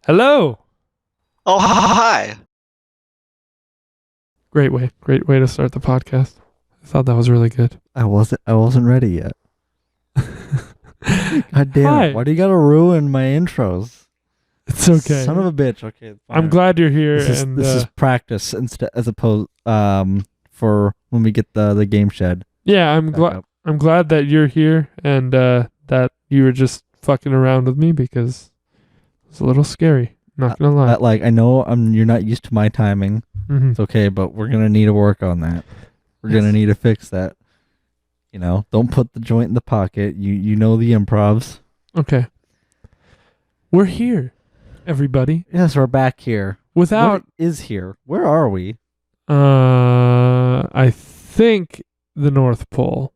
Hello. Oh, hi. Great way to start the podcast. I thought that was really good. I wasn't ready yet. God damn Hi. it. Why do you gotta ruin my intros? It's okay. Son of a bitch. Okay. Fine. I'm glad you're here. This is practice instead as opposed for when we get the game shed. Yeah, I'm glad that you're here and that you were just fucking around with me because it's a little scary. Not gonna lie. I know you're not used to my timing. Mm-hmm. It's okay, but we're gonna need to work on that. We're gonna need to fix that. You know, don't put the joint in the pocket. You know the improvs. Okay. We're here, everybody. Yes, we're back here. Without what is here? Where are we? I think the North Pole.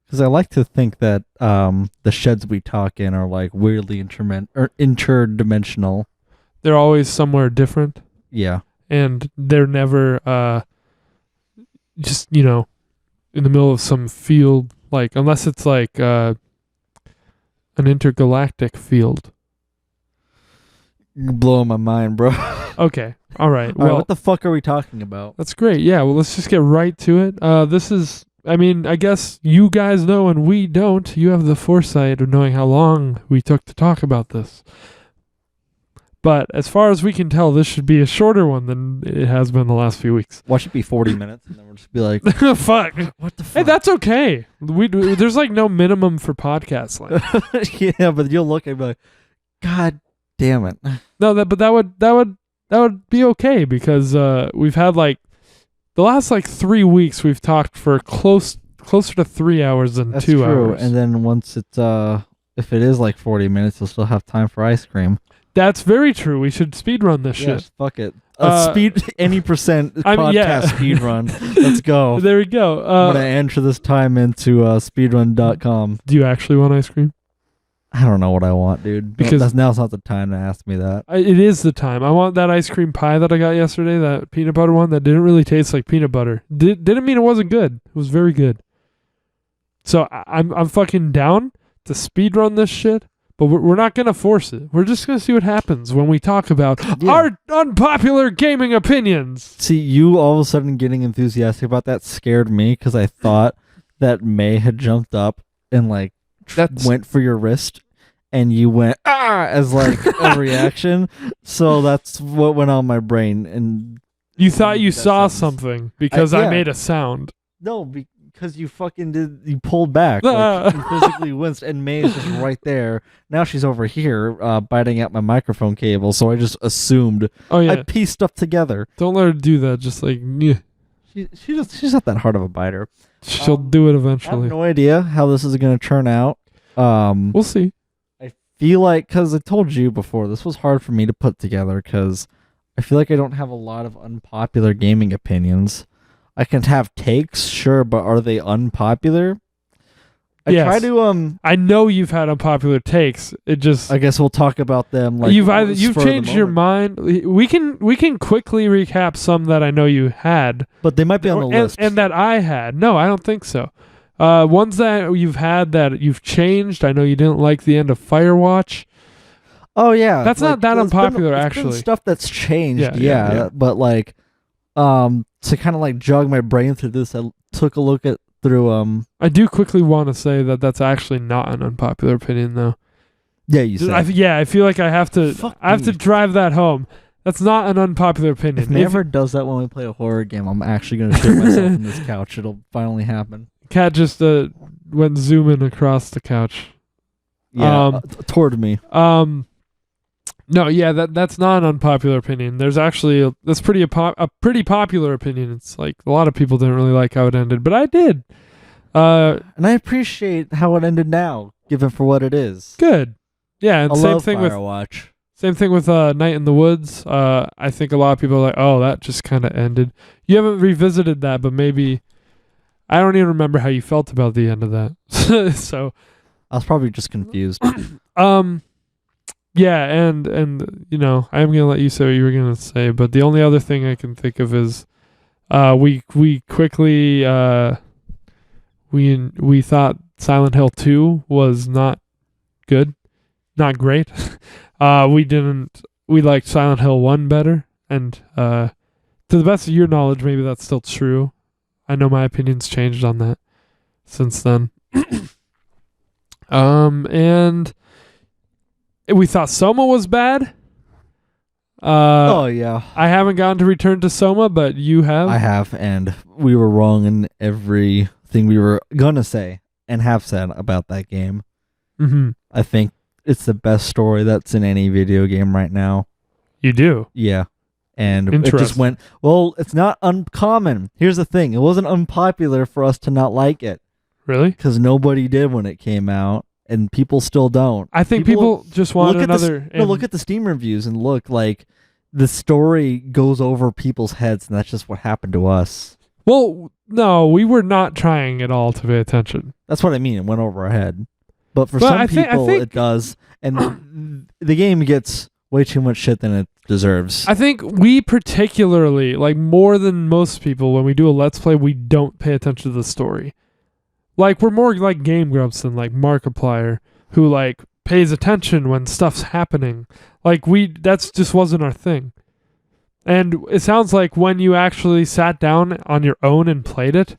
Because I like to think that the sheds we talk in are like weirdly interdimensional. They're always somewhere different. Yeah. And they're never just, in the middle of some field, like, unless it's like an intergalactic field. You're blowing my mind, bro. Okay. All right. Well, what the fuck are we talking about? That's great. Yeah, well, let's just get right to it. This is, I guess you guys know and we don't. You have the foresight of knowing how long we took to talk about this. But as far as we can tell, this should be a shorter one than it has been the last few weeks. Watch it be 40 minutes, and then we'll just be like, fuck. What the fuck? Hey, that's okay. There's like no minimum for podcasts. Like. Yeah, but you'll look and be like, God damn it. No, but that would be okay because we've had like the last like 3 weeks we've talked for closer to 3 hours than That's 2 true. hours. And then once it's if it is like 40 minutes, you'll still have time for ice cream. That's very true. We should speedrun this shit. Fuck it. Speed any percent podcast speedrun. Let's go. There we go. I'm gonna enter this time into speedrun.com. Do you actually want ice cream? I don't know what I want, dude. Because now's not the time to ask me that. It is the time. I want that ice cream pie that I got yesterday, that peanut butter one that didn't really taste like peanut butter. Didn't mean it wasn't good. It was very good. So I'm fucking down to speedrun this shit. But we're not going to force it. We're just going to see what happens when we talk about our unpopular gaming opinions. See, you all of a sudden getting enthusiastic about that scared me because I thought that May had jumped up and like went for your wrist and you went, as like a reaction. So that's what went on my brain. And you thought you saw something because I made a sound. No, because you you pulled back, like, you physically winced, and May is just right there. Now she's over here, biting at my microphone cable, so I just assumed. Oh yeah, I pieced stuff together. Don't let her do that. Just like, she's not that hard of a biter. She'll do it eventually. I have no idea how this is going to turn out. We'll see. I feel like, because I told you before, this was hard for me to put together, because I feel like I don't have a lot of unpopular gaming opinions. I can have takes, sure, but are they unpopular? Yes. Try to I know you've had unpopular takes. It just I guess we'll talk about them. Like you've changed your mind. We can quickly recap some that I know you had, but they might be on the list, and that I had. No, I don't think so. Ones that you've had that you've changed. I know you didn't like the end of Firewatch. Oh yeah, that's not that unpopular actually. Been stuff that's changed. Yeah, but like to kind of like jog my brain through this, I took a look through. I do quickly want to say that that's actually not an unpopular opinion, though. Yeah, you said. I feel like I have to. I have to drive that home. That's not an unpopular opinion. If May does that when we play a horror game, I'm actually gonna shit myself in this couch. It'll finally happen. Cat just went zooming across the couch. Yeah, toward me. No, yeah, that's not an unpopular opinion. There's actually a pretty popular opinion. It's like a lot of people didn't really like how it ended, but I did. And I appreciate how it ended now, given for what it is. Good. Yeah, and I same love thing Firewatch. Same thing with Night in the Woods. I think a lot of people are like, oh, that just kind of ended. You haven't revisited that, but maybe I don't even remember how you felt about the end of that. So I was probably just confused. Yeah, and I am gonna let you say what you were gonna say, but the only other thing I can think of is, we quickly we thought Silent Hill 2 was not good, not great. We didn't we liked Silent Hill 1 better, and to the best of your knowledge, maybe that's still true. I know my opinion's changed on that since then. And we thought Soma was bad. Oh yeah, I haven't gotten to return to Soma, but you have. I have, and we were wrong in everything we were gonna say and have said about that game. Mm-hmm. I think it's the best story that's in any video game right now. You do? Yeah. And it just went, well, it's not uncommon. Here's the thing. It wasn't unpopular for us to not like it. Really? Because nobody did when it came out, and people still don't. I think people just want another... Look at the Steam reviews and look, like, the story goes over people's heads, and that's just what happened to us. Well, no, we were not trying at all to pay attention. That's what I mean. It went over our head. But for some people, it does. And the game gets way too much shit than it deserves. I think we particularly, like more than most people, when we do a Let's Play, we don't pay attention to the story. Like, we're more like Game Grumps than like Markiplier, who like pays attention when stuff's happening. Like, that's just wasn't our thing. And it sounds like when you actually sat down on your own and played it,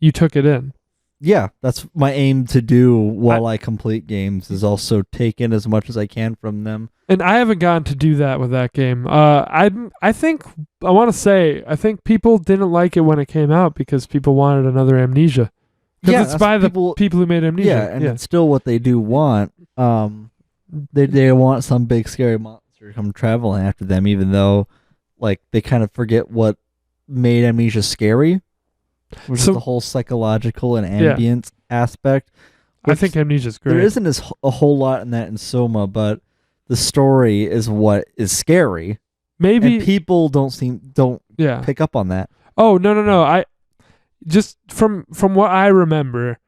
you took it in. Yeah, that's my aim to do while I complete games, is also take in as much as I can from them. And I haven't gotten to do that with that game. I want to say, I think people didn't like it when it came out because people wanted another Amnesia. Because it's by the people who made Amnesia. Yeah, and it's still what they do want. They want some big scary monster to come traveling after them, even though like they kind of forget what made Amnesia scary. Which is the whole psychological and ambient aspect. I think Amnesia's great. There isn't a whole lot in that in Soma, but the story is what is scary. Maybe and people don't pick up on that. Oh no! I just from what I remember,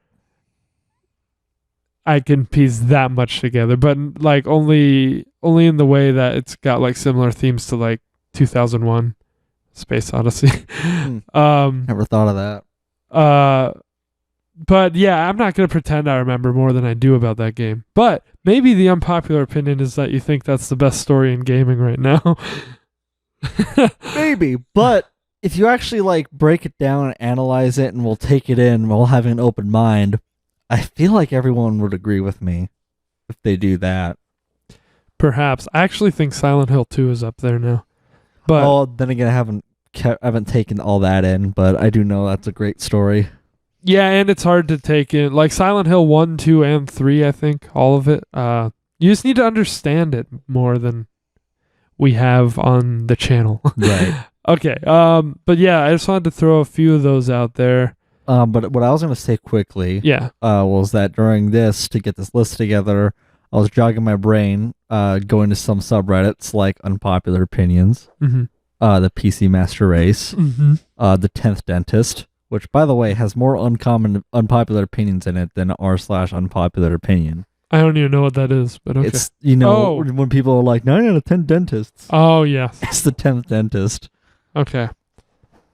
I can piece that much together, but like only in the way that it's got like similar themes to like 2001. Space Odyssey. Never thought of that. But yeah, I'm not going to pretend I remember more than I do about that game. But maybe the unpopular opinion is that you think that's the best story in gaming right now. Maybe, but if you actually like break it down and analyze it and we'll take it in while having an open mind, I feel like everyone would agree with me if they do that. Perhaps. I actually think Silent Hill 2 is up there now. But then again, I haven't taken all that in, but I do know that's a great story. Yeah, and it's hard to take in. Like Silent Hill 1, 2, and 3, I think, all of it. You just need to understand it more than we have on the channel. Right. Okay. But yeah, I just wanted to throw a few of those out there. But what I was going to say quickly was that during this, to get this list together, I was jogging my brain, going to some subreddits like Unpopular Opinions, mm-hmm. The PC Master Race, mm-hmm. The 10th Dentist, which, by the way, has more unpopular opinions in it than r/unpopular opinion. I don't even know what that is, but okay. It's, when people are like, 9 out of 10 dentists. Oh, yeah. It's the 10th Dentist. Okay.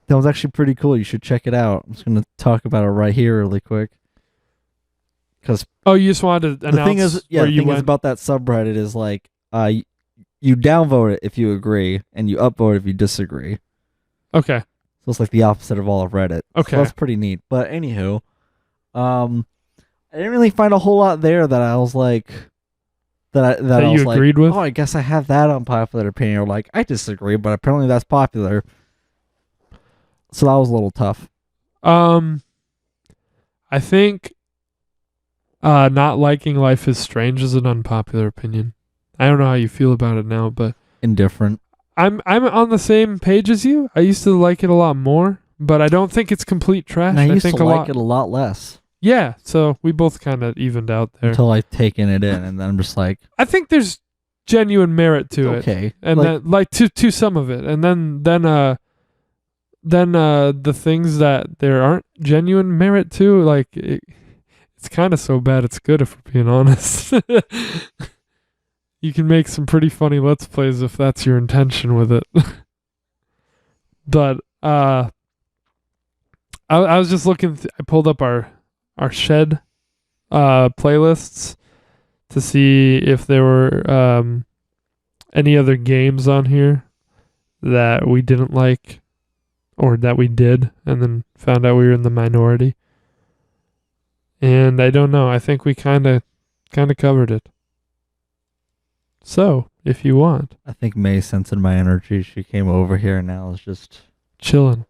That was actually pretty cool. You should check it out. I'm just going to talk about it right here really quick. You just wanted to announce where you went? The thing is about that subreddit is like, you downvote it if you agree, and you upvote if you disagree. Okay. So it's like the opposite of all of Reddit. Okay. So that's pretty neat. But anywho, I didn't really find a whole lot there that I was like, that I was you agreed with? Oh, I guess I have that unpopular opinion. Or like, I disagree, but apparently that's popular. So that was a little tough. I think not liking Life is Strange is an unpopular opinion. I don't know how you feel about it now, but indifferent. I'm on the same page as you. I used to like it a lot more, but I don't think it's complete trash. And I used to like it a lot less. Yeah, so we both kind of evened out there. Until I've taken it in, and then I'm just like, I think there's genuine merit to it. Okay. And like, then to some of it. And then the things that there aren't genuine merit to, like it's kind of so bad it's good, if we're being honest. You can make some pretty funny Let's Plays if that's your intention with it. But I was just looking. I pulled up our Shed playlists to see if there were any other games on here that we didn't like or that we did and then found out we were in the minority. And I don't know. I think we kind of covered it. So, if you want. I think May sensing my energy. She came over here and now is just chilling.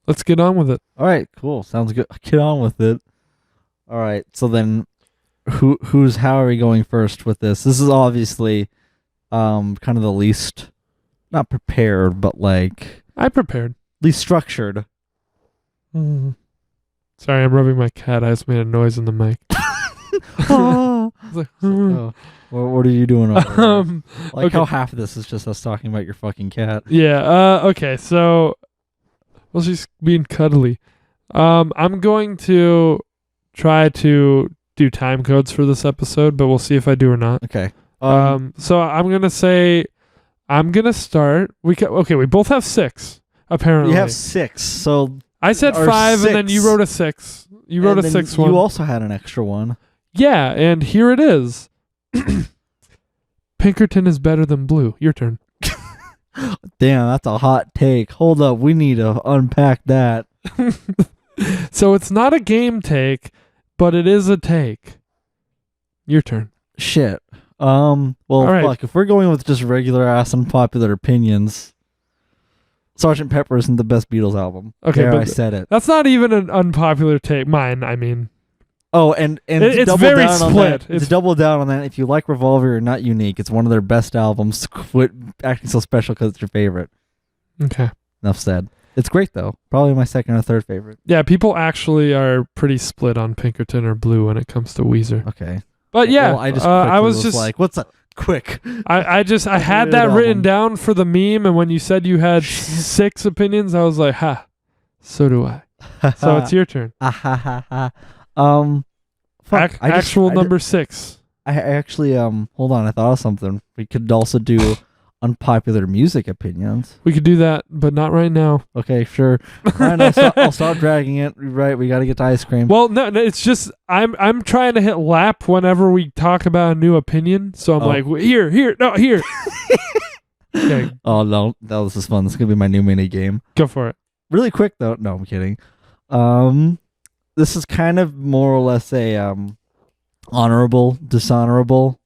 Let's get on with it. All right, cool. Sounds good. Get on with it. All right. So then how are we going first with this? This is obviously kind of the least not prepared, but like I prepared. Least structured. Sorry, I'm rubbing my cat. I just made a noise in the mic. Oh. Like, what are you doing over there? Like okay. how half of this is just us talking about your fucking cat. Yeah. Okay. So, well, she's being cuddly. I'm going to try to do time codes for this episode, but we'll see if I do or not. Okay. So I'm gonna say, I'm gonna start. We both have 6. Apparently, we have 6. So I said 5, 6. and then you wrote a 6. You wrote a 6 one. You also had an extra one. Yeah, and here it is. Pinkerton is better than blue. Your turn. Damn, that's a hot take. Hold up, we need to unpack that. So it's not a game take, but it is a take. Your turn. Shit. Well, right. Fuck. If we're going with just regular ass unpopular opinions, Sgt. Pepper isn't the best Beatles album. Okay, there, but I said it. That's not even an unpopular take. Mine, I mean. Oh, and it's double very down on split. that. It's double down on that. If you like Revolver, you're not unique. It's one of their best albums. Quit acting so special because it's your favorite. Okay. Enough said. It's great though. Probably my second or third favorite. Yeah, people actually are pretty split on Pinkerton or Blue when it comes to Weezer. Okay. But yeah, well, I was just like, what's up? Quick. I had that written down for the meme, and when you said you had 6 opinions, I was like, ha, so do I. So it's your turn. Fuck, actual number 6. I actually hold on, I thought of something. We could also do unpopular music opinions. We could do that, but not right now. Okay, sure. Fine, I'll stop dragging it. Right, we got to get to ice cream. Well, no, it's just I'm trying to hit lap whenever we talk about a new opinion. So I'm like, here. Okay. Oh no, this is fun. This is gonna be my new mini game. Go for it. Really quick though. No, I'm kidding. This is kind of more or less a honorable, dishonorable,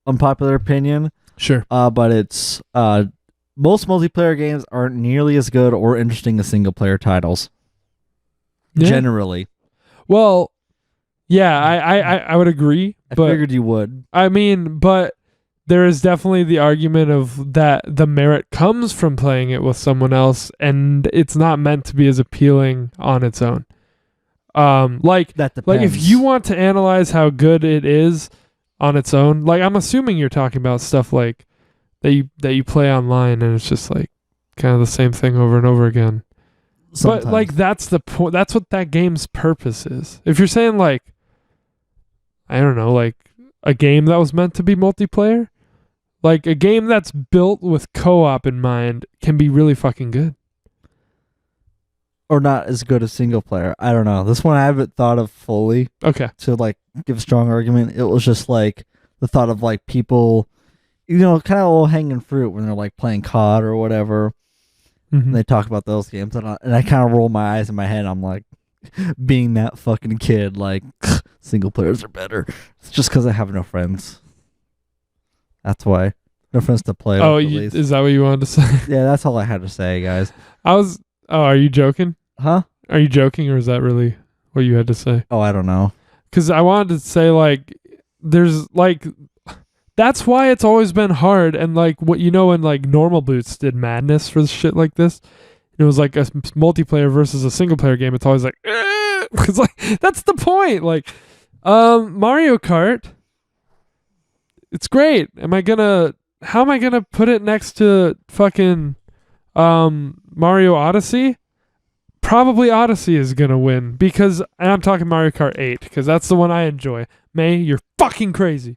unpopular opinion. Sure. But it's most multiplayer games aren't nearly as good or interesting as single player titles. Yeah. Generally. Well, yeah, I would agree. I but figured you would. I mean, but there is definitely the argument of that the merit comes from playing it with someone else, and it's not meant to be as appealing on its own. Like that depends. Like if you want to analyze how good it is on its own, like I'm assuming you're talking about stuff like that you play online and it's just like kind of the same thing over and over again. Sometimes. But like that's the point. That's what that game's purpose is. If you're saying like, I don't know, like a game that was meant to be multiplayer, like a game that's built with co-op in mind can be really fucking good. Or not as good as single player. I don't know. This one I haven't thought of fully. Okay. To like give a strong argument. It was just like the thought of like people, kind of low hanging fruit when they're like playing COD or whatever. Mm-hmm. And they talk about those games, and I kind of roll my eyes in my head. I'm like, being that fucking kid, like single players are better. It's just because I have no friends. That's why. No friends to play with. Is that what you wanted to say? Yeah, that's all I had to say, guys. Are you joking? Huh? Are you joking, or is that really what you had to say? Oh, I don't know. Because I wanted to say, like, there's, like, that's why it's always been hard. And, like, when, like, Normal Boots did Madness for shit like this, it was, like, a multiplayer versus a single-player game. It's always, like, because, like, that's the point. Like, Mario Kart, it's great. How am I going to put it next to fucking Mario Odyssey? Probably Odyssey is going to win and I'm talking Mario Kart 8 because that's the one I enjoy. May, you're fucking crazy.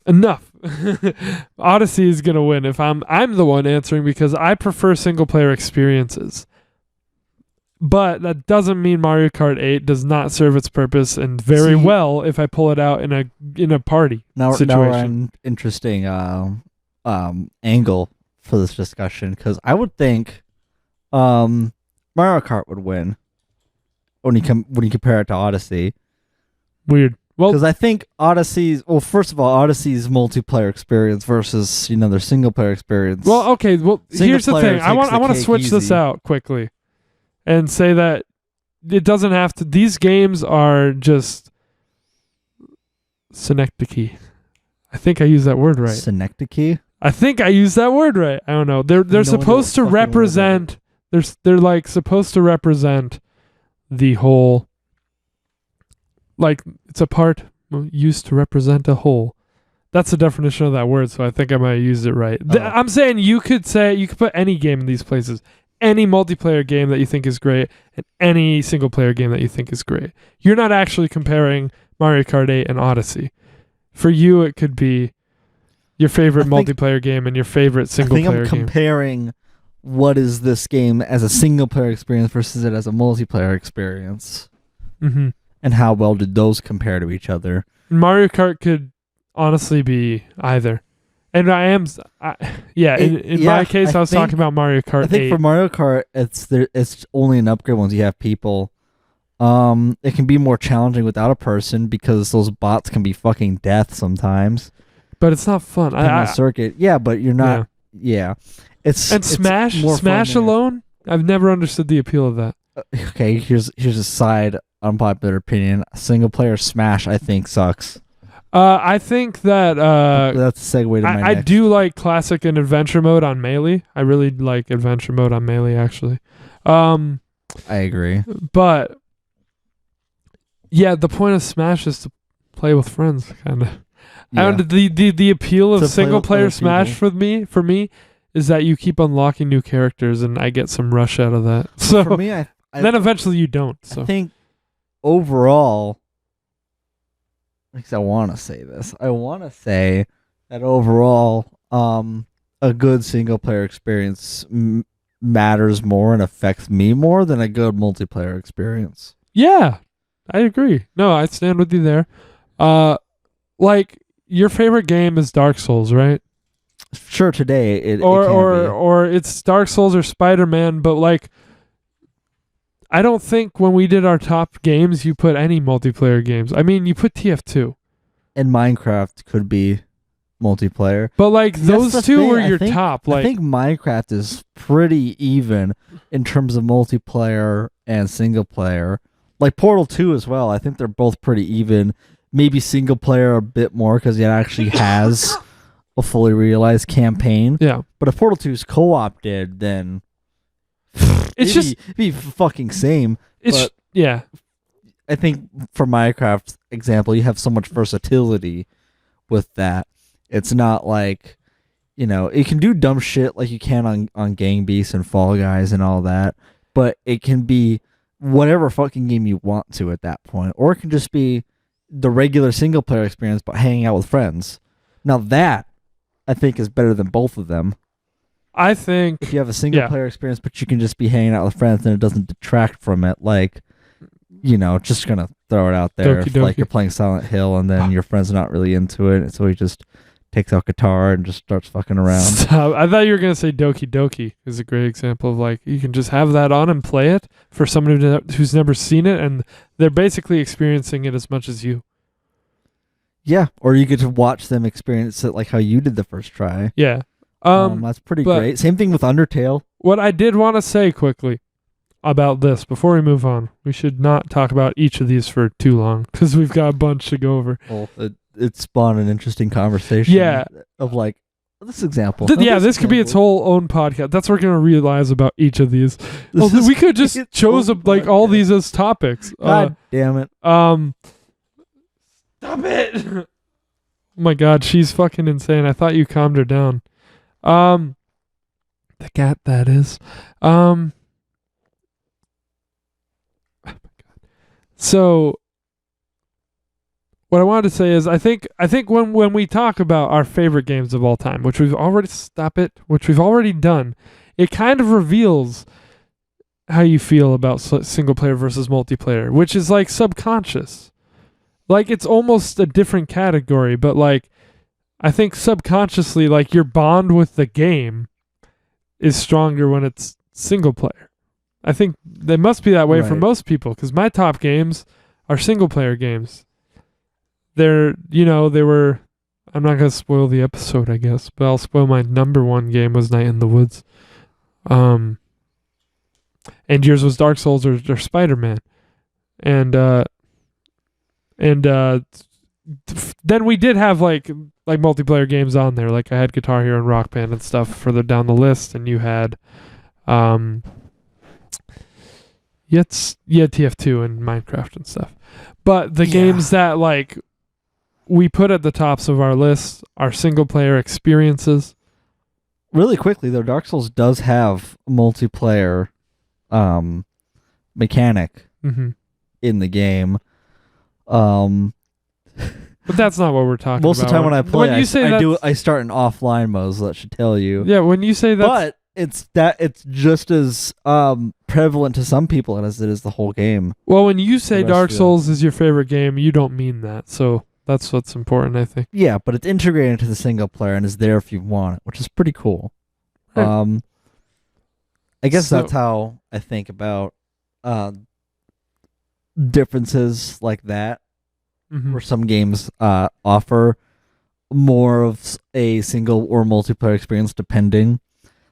Enough. Odyssey is going to win if I'm the one answering because I prefer single player experiences. But that doesn't mean Mario Kart 8 does not serve its purpose and very well if I pull it out in a party situation. Now an interesting angle for this discussion, because I would think Mario Kart would win when you compare it to Odyssey. Weird. Well, because I think Odyssey's multiplayer experience versus their single player experience. Well, okay. Well, here's the thing. I want to switch this out quickly, and say that it doesn't have to. These games are just synecdoche. I think I used that word right. Synecdoche. I think I used that word right. I don't know. They're supposed to represent. They're like supposed to represent the whole. Like, it's a part used to represent a whole. That's the definition of that word, so I think I might have used it right. I'm saying you could put any game in these places. Any multiplayer game that you think is great, and any single player game that you think is great. You're not actually comparing Mario Kart 8 and Odyssey. For you, it could be your favorite multiplayer game and your favorite single player game. I think I'm comparing what is this game as a single player experience versus it as a multiplayer experience. Mm-hmm. And how well did those compare to each other? Mario Kart could honestly be either. And in my case, I was talking about Mario Kart 8. I think for Mario Kart, it's only an upgrade once you have people. It can be more challenging without a person because those bots can be fucking death sometimes. But it's not fun. Circuit. Yeah, but you're not. Yeah. Smash alone? I've never understood the appeal of that. Okay, here's a side unpopular opinion. Single player Smash, I think, sucks. I think that that's a segue to my next. I do like classic and adventure mode on Melee. I really like adventure mode on Melee, actually. I agree. But yeah, the point of Smash is to play with friends, kind of. Yeah. And the appeal of single player Smash for me is that you keep unlocking new characters, and I get some rush out of that. So for me, then eventually you don't. So I think overall, I want to say this. I want to say that overall, a good single player experience matters more and affects me more than a good multiplayer experience. Yeah, I agree. No, I stand with you there. Like your favorite game is Dark Souls, right? Sure, today it can be. Or it's Dark Souls or Spider-Man, but like I don't think when we did our top games you put any multiplayer games. I mean, you put TF2. And Minecraft could be multiplayer. But like those two were your top. Like I think Minecraft is pretty even in terms of multiplayer and single player. Like Portal 2 as well. I think they're both pretty even. Maybe single player a bit more because it actually has a fully realized campaign. Yeah. But if Portal 2 is co-opted, then it'd be fucking same. Yeah. I think for Minecraft example, you have so much versatility with that. It's not like, it can do dumb shit like you can on Gang Beasts and Fall Guys and all that, but it can be whatever fucking game you want to at that point. Or it can just be the regular single player experience but hanging out with friends. Now that, I think, is better than both of them. I think if you have a single player experience but you can just be hanging out with friends and it doesn't detract from it, like, just gonna throw it out there. If, like, you're playing Silent Hill and then your friend's not really into it, and so he just takes out guitar and just starts fucking around. Stop. I thought you were gonna say Doki Doki is a great example of like you can just have that on and play it for someone who's never seen it, and they're basically experiencing it as much as you. Yeah, or you get to watch them experience it like how you did the first try. Yeah. That's pretty great. Same thing with Undertale. What I did want to say quickly about this before we move on, we should not talk about each of these for too long because we've got a bunch to go over. Well, it spawned an interesting conversation. Yeah. Of like this example. This could be its whole own podcast. That's what we're gonna realize about each of these. We could just chose like all these as topics. God damn it. Stop it. Oh my God, she's fucking insane. I thought you calmed her down. The cat, that is. Oh my God. So what I wanted to say is I think when we talk about our favorite games of all time, which we've already done, it kind of reveals how you feel about single player versus multiplayer, which is like subconscious. Like it's almost a different category, but like I think subconsciously, like your bond with the game is stronger when it's single player. I think they must be that way for most people, because my top games are single player games. They were, I'm not going to spoil the episode, I guess, but I'll spoil my number one game was Night in the Woods. And yours was Dark Souls or Spider-Man. And then we did have like multiplayer games on there. Like I had Guitar Hero and Rock Band and stuff further down the list, and you had TF2 and Minecraft and stuff. But the games that like we put at the tops of our list are single player experiences. Really quickly though, Dark Souls does have multiplayer mechanic in the game. But that's not what we're talking about. Most of the time when I play, I start in offline mode, so that should tell you. Yeah, when you say that, but it's just as prevalent to some people as it is the whole game. Well, when you say Dark Souls is your favorite game, you don't mean that. So that's what's important, I think. Yeah, but it's integrated into the single player and is there if you want it, which is pretty cool. Right. I guess that's how I think about differences like that. Where some games offer more of a single or multiplayer experience depending.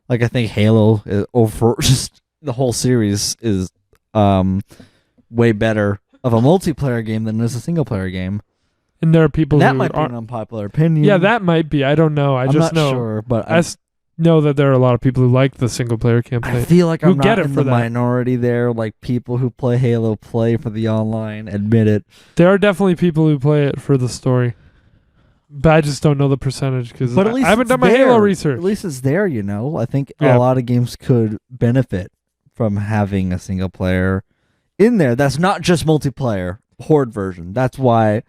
Like I think Halo over just the whole series is way better of a multiplayer game than it is a single player game. And there are people that might be an unpopular opinion. Yeah, that might be. I don't know. I'm not know. Sure, but I know that there are a lot of people who like the single player campaign. I feel like I'm not in the that. minority there. Like people who play Halo play for the online. Admit it. There are definitely people who play it for the story, but I just don't know the percentage because I haven't done my Halo research. At least it's there, you know. I think a lot of games could benefit from having a single player in there. That's not just multiplayer horde version. That's what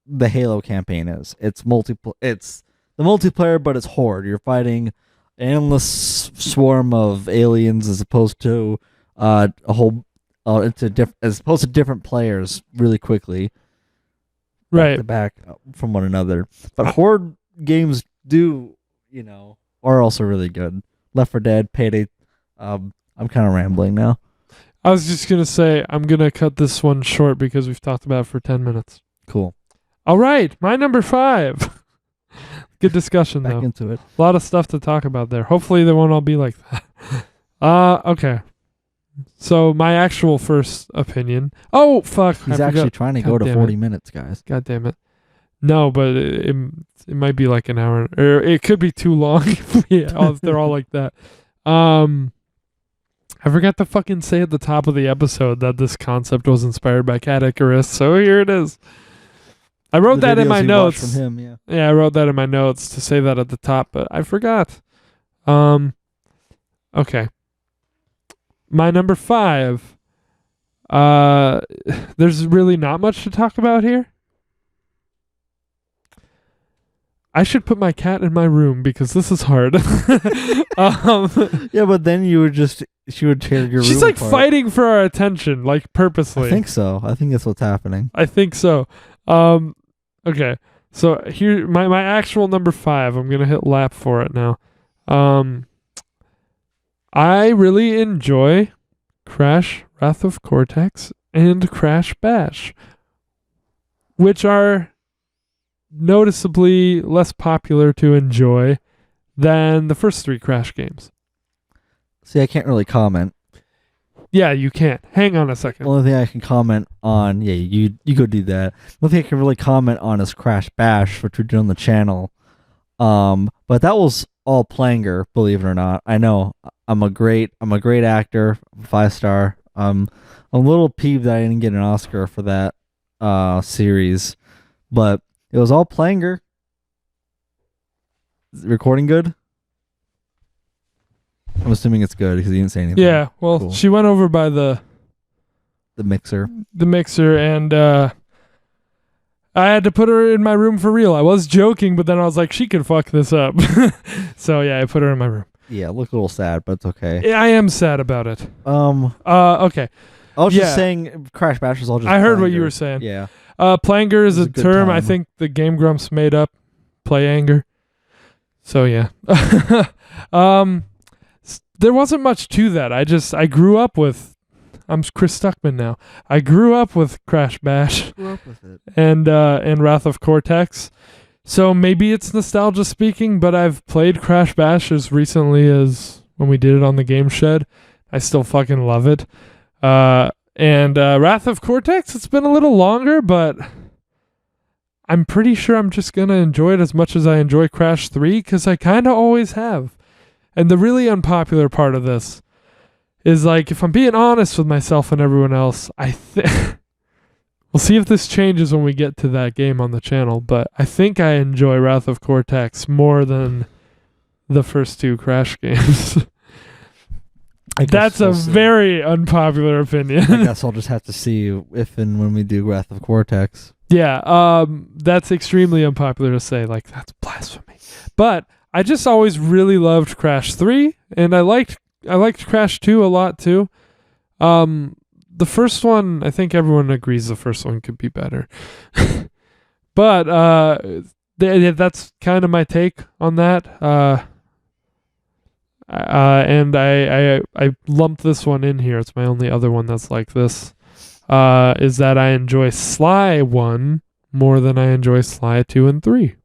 the Halo campaign is. It's the multiplayer, but it's horde. You're fighting an endless swarm of aliens as opposed to as opposed to different players really quickly, right? Back from one another. But horde games are also really good. Left 4 Dead, Payday. I'm kind of rambling now. I was just gonna say I'm gonna cut this one short because we've talked about it for 10 minutes. Cool. All right, my number 5. Good discussion, Back though. into it. A lot of stuff to talk about there. Hopefully they won't all be like that. Okay. So my actual first opinion. Oh, fuck. He's actually trying to go to 40 minutes, guys. God damn it. No, but it might be like an hour. Or it could be too long if they're all like that. I forgot to fucking say at the top of the episode that this concept was inspired by Caddicarus, so here it is. I wrote that in my notes. From him, yeah, I wrote that in my notes to say that at the top, but I forgot. Okay. My number 5. There's really not much to talk about here. I should put my cat in my room because this is hard. Yeah, but then she would tear your room She's like apart. fighting for our attention, like purposely. I think so. I think that's what's happening. I think so. Okay. So here, my actual number 5. I'm gonna hit lap for it now. I really enjoy Crash Wrath of Cortex and Crash Bash, which are noticeably less popular to enjoy than the first 3 Crash games. See, I can't really comment. Yeah, you can't. Hang on a second. The only thing I can comment on, you go do that. The only thing I can really comment on is Crash Bash, which we did on the channel. But that was all planger, believe it or not. I know I'm a great actor, 5-star. I'm a little peeved that I didn't get an Oscar for that series, but it was all planger. Is the recording good? I'm assuming it's good because he didn't say anything. Yeah, well, cool. She went over by the mixer. The mixer, and I had to put her in my room for real. I was joking, but then I was like, she could fuck this up. So yeah, I put her in my room. Yeah, look a little sad, but it's okay. I am sad about it. Okay. I was just saying, Crash Bash is all just. I heard what Planger. you were saying. Yeah. Planger is a good term I time. think the Game Grumps made up. Play anger. So yeah. There wasn't much to that. I grew up with. I'm Chris Stuckman now. I grew up with Crash Bash Grew up with it. and Wrath of Cortex. So maybe it's nostalgia speaking, but I've played Crash Bash as recently as when we did it on the Game Shed. I still fucking love it. And Wrath of Cortex, it's been a little longer, but I'm pretty sure I'm just going to enjoy it as much as I enjoy Crash 3, because I kind of always have. And the really unpopular part of this is, like, if I'm being honest with myself and everyone else, we'll see if this changes when we get to that game on the channel, but I think I enjoy Wrath of Cortex more than the first two Crash games. That's a very unpopular opinion. I guess I'll just have to see if and when we do Wrath of Cortex. Yeah, that's extremely unpopular to say. Like, that's blasphemy. But I just always really loved Crash 3, and I liked Crash 2 a lot too. The first one, I think everyone agrees the first one could be better. But that's kind of my take on that. And I lumped this one in here. It's my only other one that's like this. Is that I enjoy Sly 1 more than I enjoy Sly 2 and 3.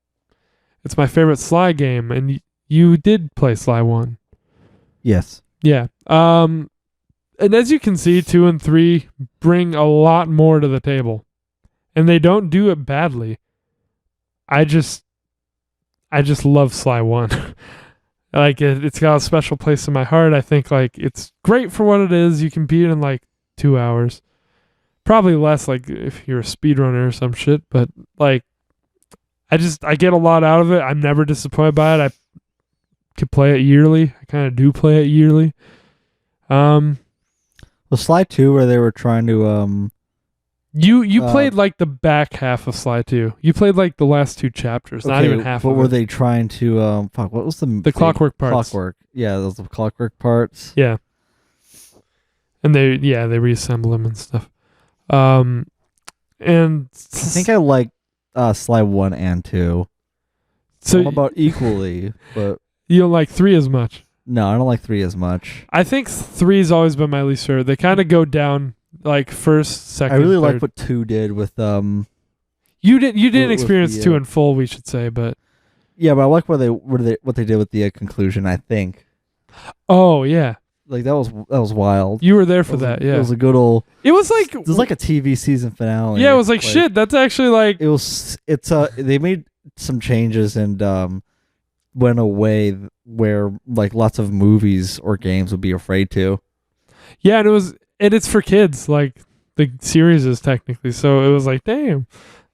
It's my favorite Sly game, and you did play Sly 1. Yes. Yeah. And as you can see, 2 and 3 bring a lot more to the table. And they don't do it badly. I just love Sly 1. Like, it's got a special place in my heart. I think, like, it's great for what it is. You can beat it in, like, 2 hours. Probably less, like, if you're a speedrunner or some shit. But, like, I get a lot out of it. I'm never disappointed by it. I could play it yearly. I kind of do play it yearly. Well, Sly 2, where they were trying to You played like the back half of Sly 2. You played like the last 2 chapters, not even half what of were it. they trying to what was the clockwork parts. Clockwork. Yeah, those are the clockwork parts. Yeah. And they reassemble them and stuff. And I think I like Sly 1 and 2. So All about equally, but you don't like 3 as much. no, I don't like 3 as much. I think 3's always been my least favorite. They kind of go down like first, second, I really third. like what 2 did with You didn't with experience the, 2 in full, we should say, but yeah, but I like what they did with the conclusion, I think. oh yeah. Like that was wild. You were there for that, yeah. It was a good old It was like it was like a TV season finale. yeah, it was like shit. That's actually like It's they made some changes and went away where like lots of movies or games would be afraid to. yeah, and it's for kids, like the series is technically. So it was like, damn,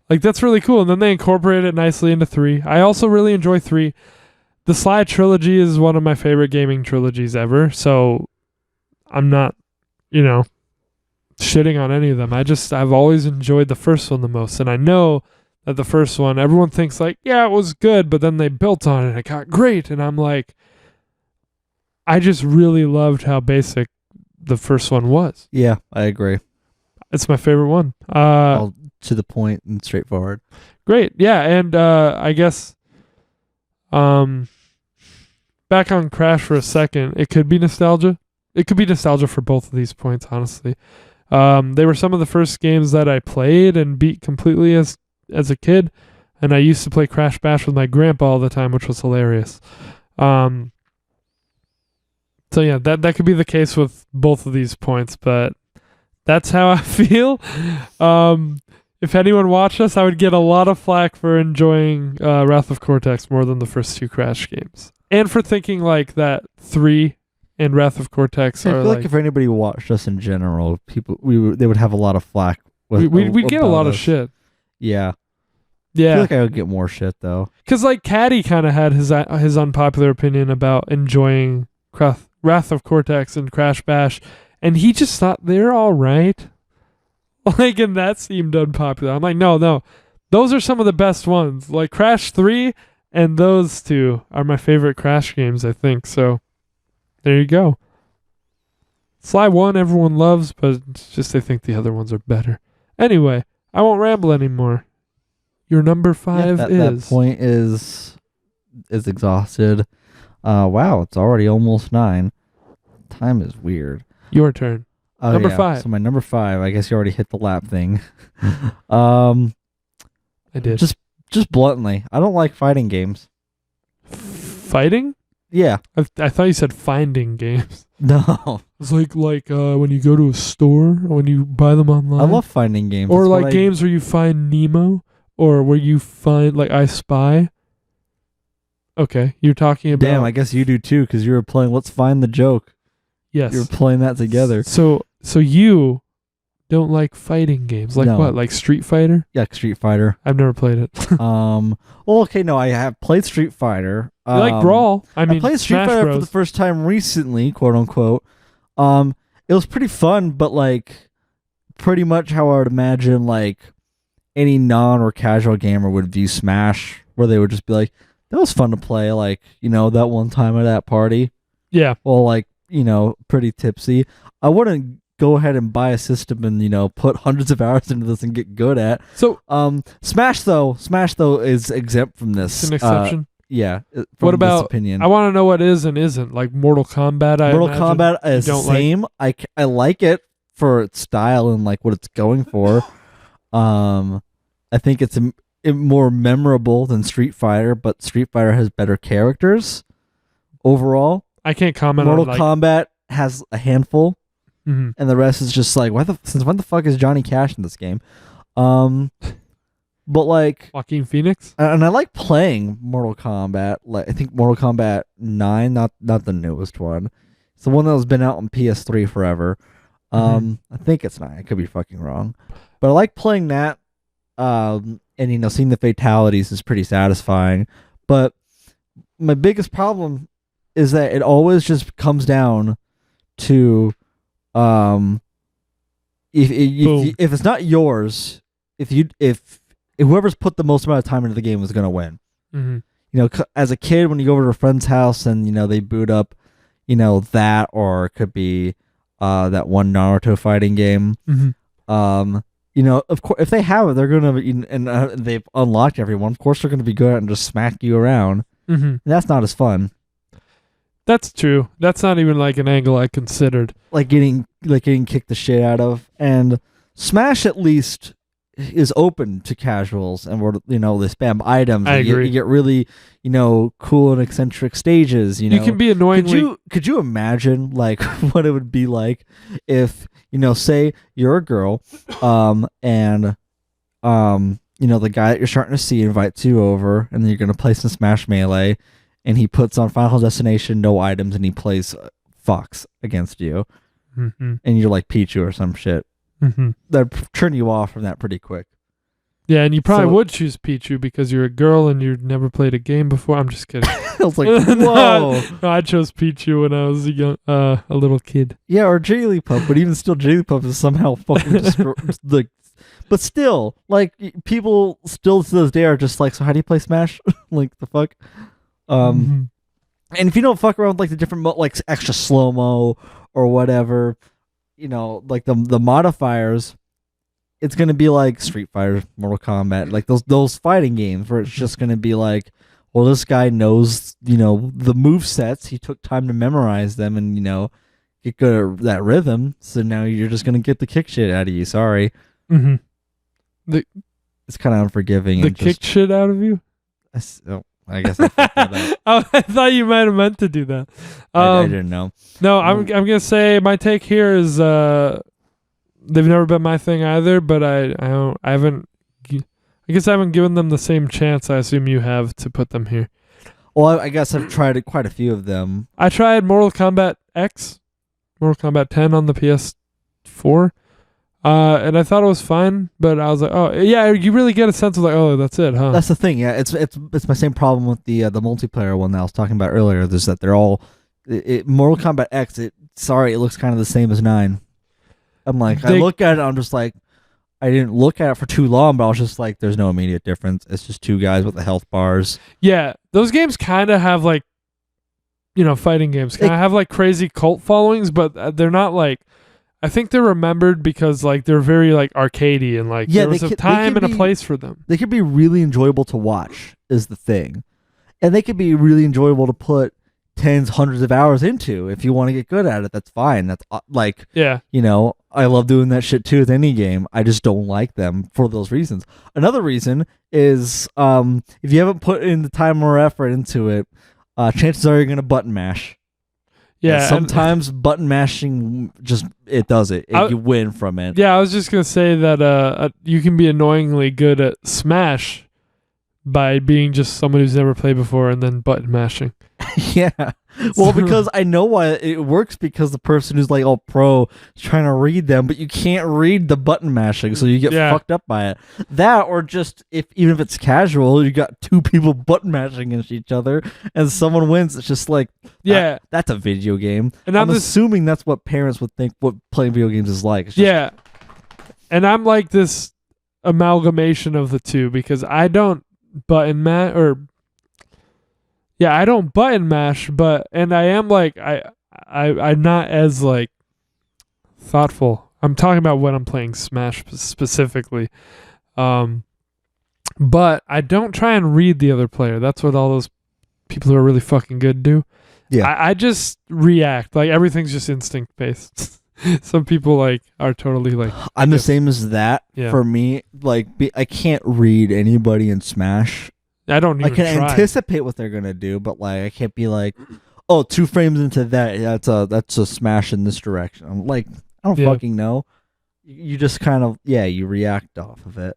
like that's really cool. And then they incorporated it nicely into 3. I also really enjoy 3. The Sly trilogy is one of my favorite gaming trilogies ever. So I'm not, shitting on any of them. I've always enjoyed the first one the most, and I know that the first one, everyone thinks like, yeah, it was good, but then they built on it and it got great. And I'm like, I just really loved how basic the first one was. Yeah, I agree. It's my favorite one. All to the point and straightforward. Great. Yeah, and I guess back on Crash for a second, it could be nostalgia. It could be nostalgia for both of these points, honestly. They were some of the first games that I played and beat completely as a kid, and I used to play Crash Bash with my grandpa all the time, which was hilarious. So yeah, that could be the case with both of these points, but that's how I feel. If anyone watched us, I would get a lot of flack for enjoying Wrath of Cortex more than the first 2 Crash games, and for thinking like that 3 and Wrath of Cortex I are feel like if anybody watched us in general, they would have a lot of flack. We'd get a lot of shit. Yeah. I Yeah. feel like I would get more shit though. Because like Caddy kind of had his unpopular opinion about enjoying Wrath of Cortex and Crash Bash, and he just thought they're all right. Like, and that seemed unpopular. I'm like, no. Those are some of the best ones. Like Crash 3 and those 2 are my favorite Crash games, I think. So There you go. Sly 1 everyone loves, but it's just they think the other ones are better. Anyway, I won't ramble anymore. Your number 5 that is... That point is exhausted. Wow, it's already almost 9. Time is weird. Your turn. Number 5. So my number 5, I guess you already hit the lap thing. I did. Just bluntly, I don't like fighting games. Fighting? Yeah. I thought you said finding games. No. It's like when you go to a store or when you buy them online. I love finding games. Or like games where you find Nemo or where you find like I Spy. Okay, you're talking about... Damn, I guess you do too because you were playing Let's Find the Joke. Yes. You were playing that together. So you don't like fighting games. Like what? Like Street Fighter? Yeah, Street Fighter. I've never played it. Well, okay, no, I have played Street Fighter. You like Brawl? I mean, I played Street Fighter for the first time recently, quote unquote. It was pretty fun, but like pretty much how I would imagine like any non or casual gamer would view Smash, where they would just be like, that was fun to play, like, you know, that one time at that party. Yeah. Well, like, you know, pretty tipsy. I wouldn't go ahead and buy a system and, you know, put hundreds of hours into this and get good at. So Smash though is exempt from this. It's an exception. Yeah. What about this opinion? I want to know what is and isn't. Like Mortal Kombat. Mortal Kombat is the same. I like it for its style and like what it's going for. I think it's more memorable than Street Fighter, but Street Fighter has better characters overall. I can't comment Mortal on Kombat has a handful, and the rest is just like, since when the fuck is Johnny Cash in this game? But like Joaquin Phoenix, and I like playing Mortal Kombat. Like I think Mortal Kombat 9, not the newest one. It's the one that has been out on PS3 forever. I think it's 9. I could be fucking wrong, but I like playing that. And you know, seeing the fatalities is pretty satisfying. But my biggest problem is that it always just comes down to if it's not yours, if whoever's put the most amount of time into the game is going to win. Mm-hmm. You know, as a kid, when you go over to a friend's house and, you know, they boot up, you know, that, or it could be that one Naruto fighting game. Mm-hmm. You know, of course, if they have it, they're going to, and they've unlocked everyone, of course they're going to be good at it and just smack you around. Mm-hmm. And that's not as fun. That's true. That's not even like an angle I considered. Like getting kicked the shit out of. And Smash at least is open to casuals, and where, you know, they spam items. I agree. You get really, you know, cool and eccentric stages. You know, you can be annoyingly. Could you imagine like what it would be like if, you know, say you're a girl, and you know, the guy that you're starting to see invites you over, and then you're gonna play some Smash Melee, and he puts on Final Destination no items, and he plays Fox against you, and you're like Pichu or some shit. That'd turn you off from that pretty quick. Yeah, and you probably would choose Pichu because you're a girl and you've never played a game before. I'm just kidding. I was like, whoa. No, I chose Pichu when I was a little kid. Yeah, or Jigglypuff, but even still, Jigglypuff is somehow fucking like. But still, like, people still to this day are just like, so how do you play Smash? Like, the fuck? And if you don't fuck around with like the different like extra slow mo or whatever, you know, like the modifiers, it's gonna be like Street Fighter, Mortal Kombat, like those fighting games where it's just gonna be like, well, this guy knows, you know, the move sets. He took time to memorize them and, you know, get good at that rhythm. So now you're just gonna get the kick shit out of you. Sorry. It's kind of unforgiving. The kick shit out of you? I guess I fucked that up. I thought you might have meant to do that. I didn't know. No, I'm gonna say my take here is they've never been my thing either, but I haven't. I guess I haven't given them the same chance I assume you have to put them here. Well, I guess I've tried quite a few of them. I tried Mortal Kombat X, Mortal Kombat 10 on the PS4. And I thought it was fine, but I was like, oh yeah, you really get a sense of like, oh, that's it, huh? That's the thing, yeah. It's my same problem with the multiplayer one that I was talking about earlier. Is that they're all Mortal Kombat X. It looks kind of the same as 9. I'm like, I look at it, I'm just like, I didn't look at it for too long, but I was just like, there's no immediate difference. It's just two guys with the health bars. Yeah, those games kind of have like fighting games kind of have like crazy cult followings, but they're not like. I think they're remembered because like they're very like arcadey and like there was a time and a place for them. They could be really enjoyable to watch is the thing. And they could be really enjoyable to put tens, hundreds of hours into if you want to get good at it. That's fine. That's like, I love doing that shit too with any game. I just don't like them for those reasons. Another reason is if you haven't put in the time or effort into it, chances are you're going to button mash. Yeah, and sometimes button mashing it does it. You win from it. Yeah, I was just gonna say that you can be annoyingly good at Smash by being just someone who's never played before and then button mashing. Yeah. Well, because I know why it works, because the person who's like all pro is trying to read them, but you can't read the button mashing, so you get fucked up by it. That, or just even if it's casual, you got two people button mashing against each other, and someone wins. It's just like, that's a video game. And I'm assuming that's what parents would think what playing video games is like. It's just, and I'm like this amalgamation of the two because I don't button mash I don't button mash, and I am like I'm not as like thoughtful. I'm talking about when I'm playing Smash specifically. But I don't try and read the other player. That's what all those people who are really fucking good do. Yeah. I just react. Like everything's just instinct based. Some people like are totally like I'm the same as that. Yeah. For me, like I can't read anybody in Smash. I don't even try. Anticipate what they're gonna do, but like I can't be like, oh, 2 frames into that, that's a smash in this direction. I'm like, I don't fucking know. You just kind of you react off of it.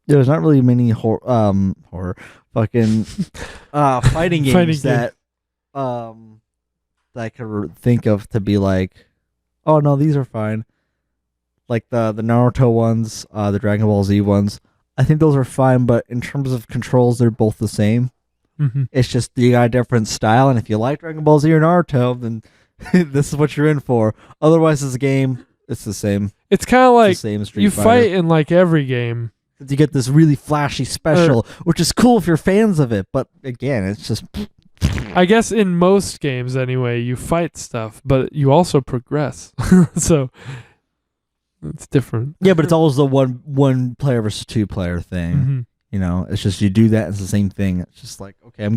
There's not really many horror fucking fighting games that I could think of to be like, oh no, these are fine. Like the Naruto ones, the Dragon Ball Z ones. I think those are fine, but in terms of controls, they're both the same. Mm-hmm. It's just you got a different style, and if you like Dragon Ball Z or Naruto, then this is what you're in for. Otherwise, as a game, it's the same. It's kind of like you fight in like every game. You get this really flashy special, which is cool if you're fans of it, but again, it's just... I guess in most games, anyway, you fight stuff, but you also progress. So... it's different. Yeah, but it's always the one player versus 2 player thing. Mm-hmm. It's just you do that, it's the same thing. It's just like, okay,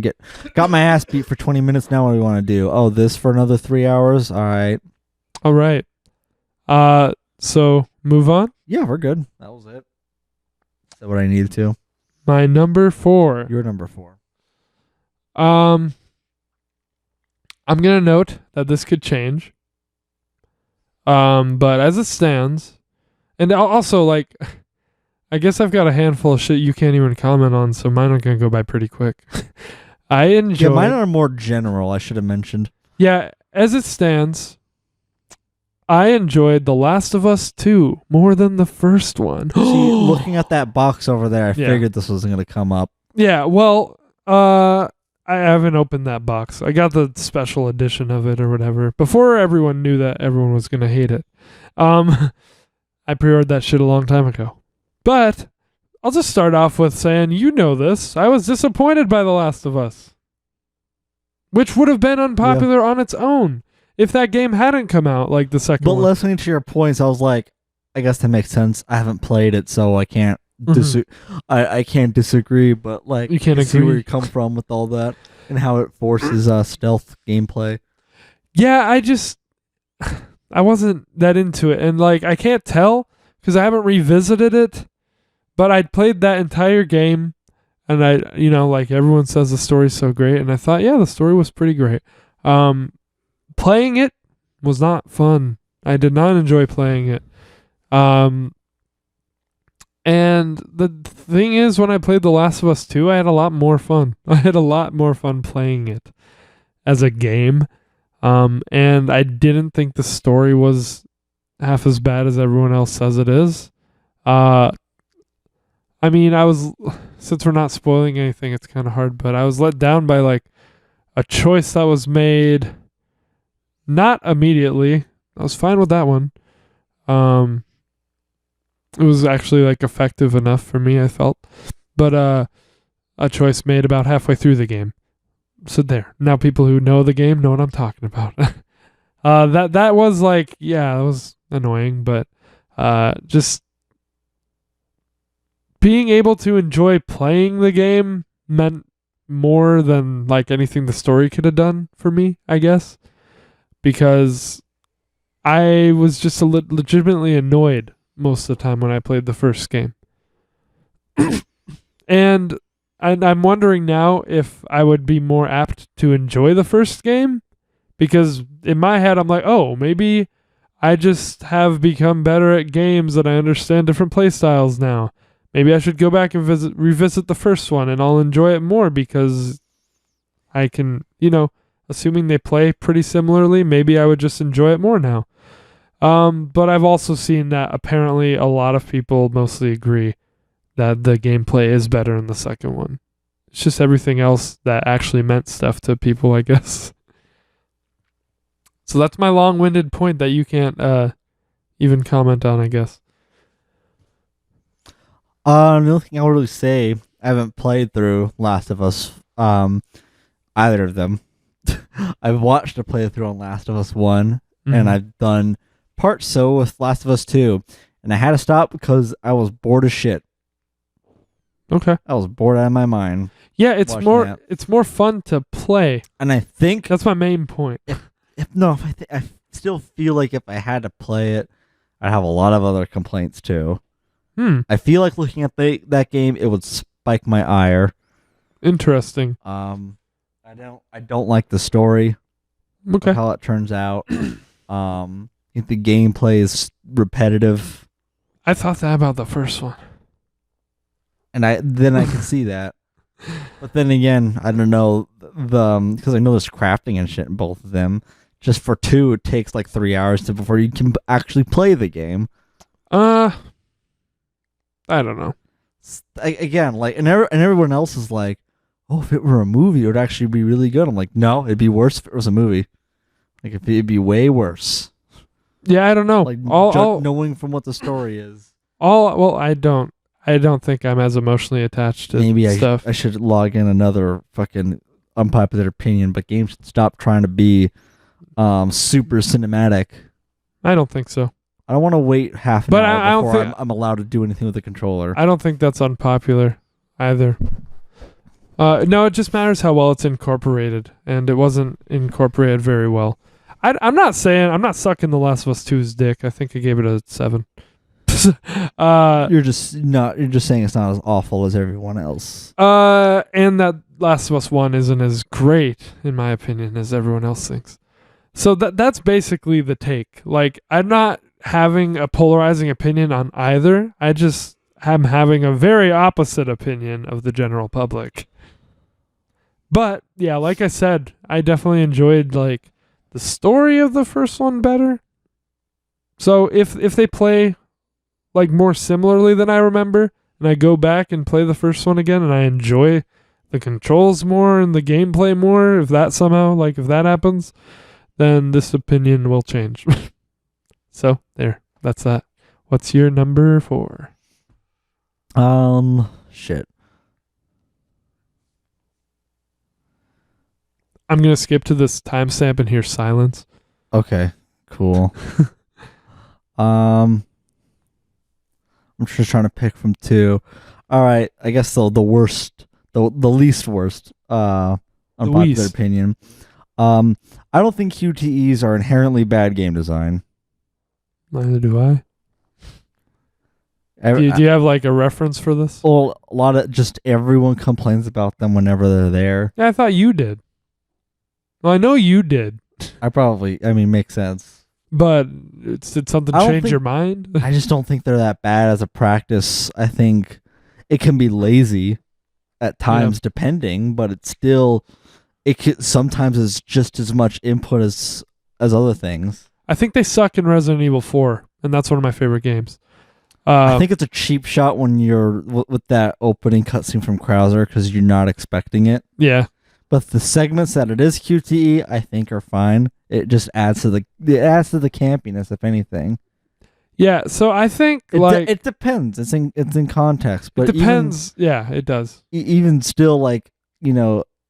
got my ass beat for 20 minutes, now what do we want to do? Oh, this for another 3 hours? All right. So move on? Yeah, we're good. That was it. Is that what I needed to? My number 4. Your number 4. I'm gonna note that this could change. But as it stands, and also like, I guess I've got a handful of shit you can't even comment on, so mine are gonna go by pretty quick. I enjoy. Yeah, mine are more general. I should have mentioned. Yeah, as it stands, I enjoyed The Last of Us 2 more than the first one. See, looking at that box over there, I figured this was gonna come up. Yeah, well, I haven't opened that box. I got the special edition of it or whatever before everyone knew that everyone was going to hate it. I pre-ordered that shit a long time ago. But I'll just start off with saying, this. I was disappointed by The Last of Us, which would have been unpopular on its own if that game hadn't come out like the second one. But listening to your points, I was like, I guess that makes sense. I haven't played it, so I can't. I can't disagree, but like you can't see where you come from with all that and how it forces stealth gameplay. Yeah, I wasn't that into it, and like I can't tell because I haven't revisited it, but I'd played that entire game, and I like everyone says the story's so great, and I thought the story was pretty great. Playing it was not fun. I did not enjoy playing it. And the thing is, when I played The Last of Us 2, I had a lot more fun. I had a lot more fun playing it as a game. And I didn't think the story was half as bad as everyone else says it is. I mean, since we're not spoiling anything, it's kind of hard, but I was let down by like a choice that was made not immediately. I was fine with that one. It was actually like effective enough for me, I felt. But a choice made about halfway through the game. So there. Now people who know the game know what I'm talking about. That was like, yeah, that was annoying, but just being able to enjoy playing the game meant more than like anything the story could have done for me, I guess, because I was just legitimately annoyed most of the time when I played the first game. And I'm wondering now if I would be more apt to enjoy the first game, because in my head I'm like, oh, maybe I just have become better at games and I understand different play styles now. Maybe I should go back and revisit the first one and I'll enjoy it more because I can, assuming they play pretty similarly, maybe I would just enjoy it more now. But I've also seen that apparently a lot of people mostly agree that the gameplay is better in the second one. It's just everything else that actually meant stuff to people, I guess. So that's my long-winded point that you can't even comment on, I guess. The only thing I'll really say, I haven't played through Last of Us, either of them. I've watched a playthrough on Last of Us 1, and I've done parts so with Last of Us 2, and I had to stop because I was bored as shit. Okay. I was bored out of my mind. Yeah, it's more fun to play. And I think that's my main point. I still feel like if I had to play it, I'd have a lot of other complaints too. I feel like looking at that game, it would spike my ire. Interesting. I don't like the story. Okay. How it turns out. I think the gameplay is repetitive. I thought that about the first one. And I can see that. But then again, I don't know, because I know there's crafting and shit in both of them. Just for 2, it takes like 3 hours before you can actually play the game. I don't know. Again, like, and everyone else is like, oh, if it were a movie, it would actually be really good. I'm like, no, it'd be worse if it was a movie. Like, it'd be way worse. Yeah, I don't know. Like, knowing from what the story is. I don't think I'm as emotionally attached to stuff. I should log in another fucking unpopular opinion, but games should stop trying to be super cinematic. I don't think so. I don't want to wait half an hour before I'm allowed to do anything with the controller. I don't think that's unpopular either. No, it just matters how well it's incorporated, and it wasn't incorporated very well. I'm not sucking The Last of Us 2's dick. I think I gave it a 7. You're just saying it's not as awful as everyone else. And that Last of Us 1 isn't as great, in my opinion, as everyone else thinks. So that's basically the take. Like, I'm not having a polarizing opinion on either. I just am having a very opposite opinion of the general public. But yeah, like I said, I definitely enjoyed like the story of the first one better. So if they play like more similarly than I remember, and I go back and play the first one again and I enjoy the controls more and the gameplay more, if that happens, then this opinion will change. So there, that's that. What's your number 4? Shit. I'm going to skip to this timestamp and hear silence. Okay, cool. I'm just trying to pick from 2. All right, I guess the worst, the least worst, unpopular opinion. I don't think QTEs are inherently bad game design. Neither do I. Do you have like a reference for this? Well, a lot of just everyone complains about them whenever they're there. Yeah, I thought you did. Well, I know you did. Makes sense. But did something change your mind? I just don't think they're that bad as a practice. I think it can be lazy at times, depending, but it's still, sometimes it's just as much input as other things. I think they suck in Resident Evil 4, and that's one of my favorite games. I think it's a cheap shot when you're with that opening cutscene from Krauser because you're not expecting it. Yeah. But the segments that it is QTE, I think, are fine. It just adds to the campiness, if anything. Yeah, so I think it depends. It's in context, but it depends. Yeah, it does. Even still,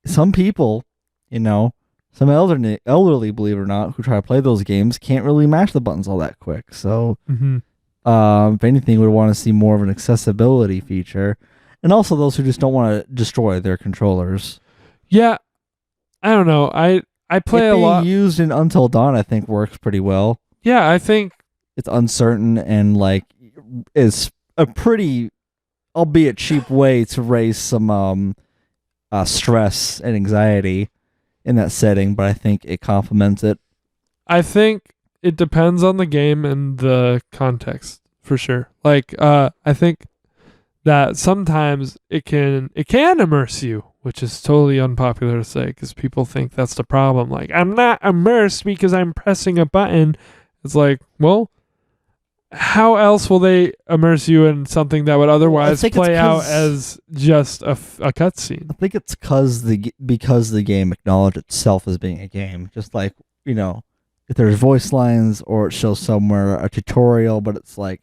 some people You know, some elderly, believe it or not, who try to play those games can't really mash the buttons all that quick. So, if anything, would want to see more of an accessibility feature, and also those who just don't want to destroy their controllers. Yeah, I don't know. I play a lot. Used in Until Dawn, I think works pretty well. Yeah, I think it's uncertain and like is a pretty, albeit cheap, way to raise some stress and anxiety in that setting. But I think it complements it. I think it depends on the game and the context for sure. Like I think that sometimes it can immerse you, which is totally unpopular to say because people think that's the problem. Like, I'm not immersed because I'm pressing a button. It's like, well, how else will they immerse you in something that would otherwise play out as just a cutscene? I think it's because the game acknowledged itself as being a game. Just like, you know, if there's voice lines or it shows somewhere a tutorial, but it's like,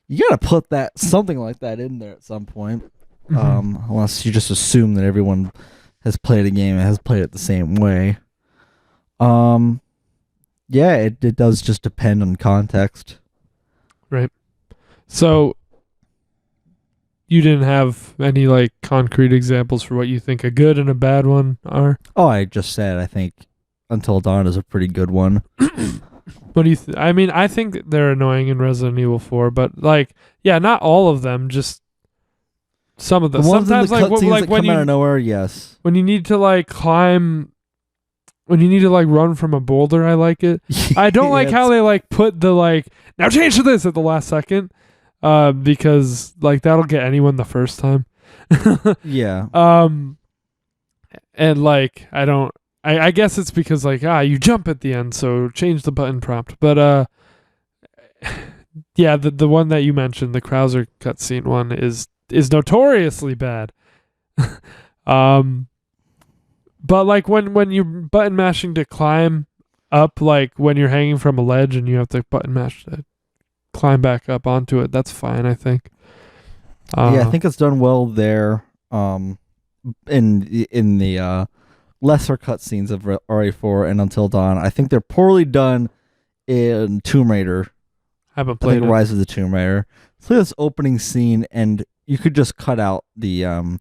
you gotta put something like that in there at some point. Unless you just assume that everyone has played a game and has played it the same way. Yeah, it does just depend on context. Right. So you didn't have any like concrete examples for what you think a good and a bad one are? Oh, I just said I think Until Dawn is a pretty good one. What do you I mean, I think they're annoying in Resident Evil 4, but like, yeah, not all of them, just some of them. Sometimes like when you out of nowhere, yes. When you need to like climb, when you need to like run from a boulder, I like it. I don't like how they like put the like, now change to this at the last second, because like that'll get anyone the first time. Yeah. And like I guess it's because like you jump at the end, so change the button prompt. But yeah, the one that you mentioned, the Krauser cutscene one, is notoriously bad. But like when you're button mashing to climb up, like when you're hanging from a ledge and you have to button mash to climb back up onto it, that's fine, I think. Yeah, I think it's done well there. In the lesser cutscenes of RE4 and Until Dawn, I think they're poorly done in Tomb Raider. I haven't played Rise of the Tomb Raider. So this opening scene, and you could just cut out the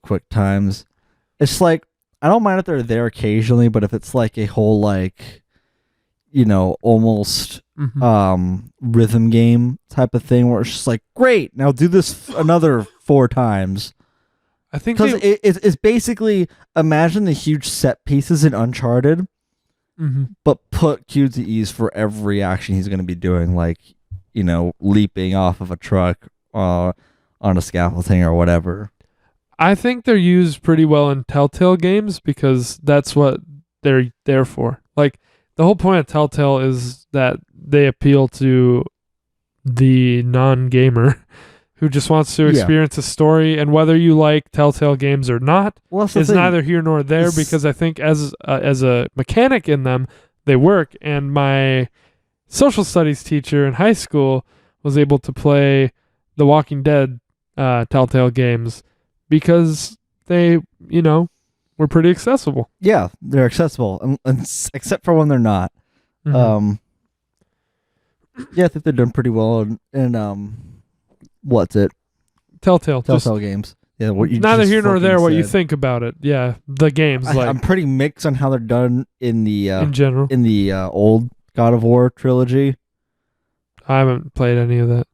quick times. It's like, I don't mind if they're there occasionally, but if it's like a whole like, you know, almost rhythm game type of thing where it's just like, great, now do this another 4 times. I think because it's basically, imagine the huge set pieces in Uncharted, but put QTEs for every action he's going to be doing, like, you know, leaping off of a truck on a scaffolding or whatever. I think they're used pretty well in Telltale games because that's what they're there for. Like, the whole point of Telltale is that they appeal to the non-gamer who just wants to experience a story, and whether you like Telltale games or not is neither here nor there, because I think as a mechanic in them, they work. And my social studies teacher in high school was able to play the Walking Dead Telltale games because they, you know, were pretty accessible. Yeah, they're accessible, except for when they're not. Yeah, I think they're done pretty well. And what's it? Telltale games. Yeah, what you neither just here nor there. What you said. think about it? Yeah, the games. I'm pretty mixed on how they're done in the in general in the old God of War trilogy. I haven't played any of that.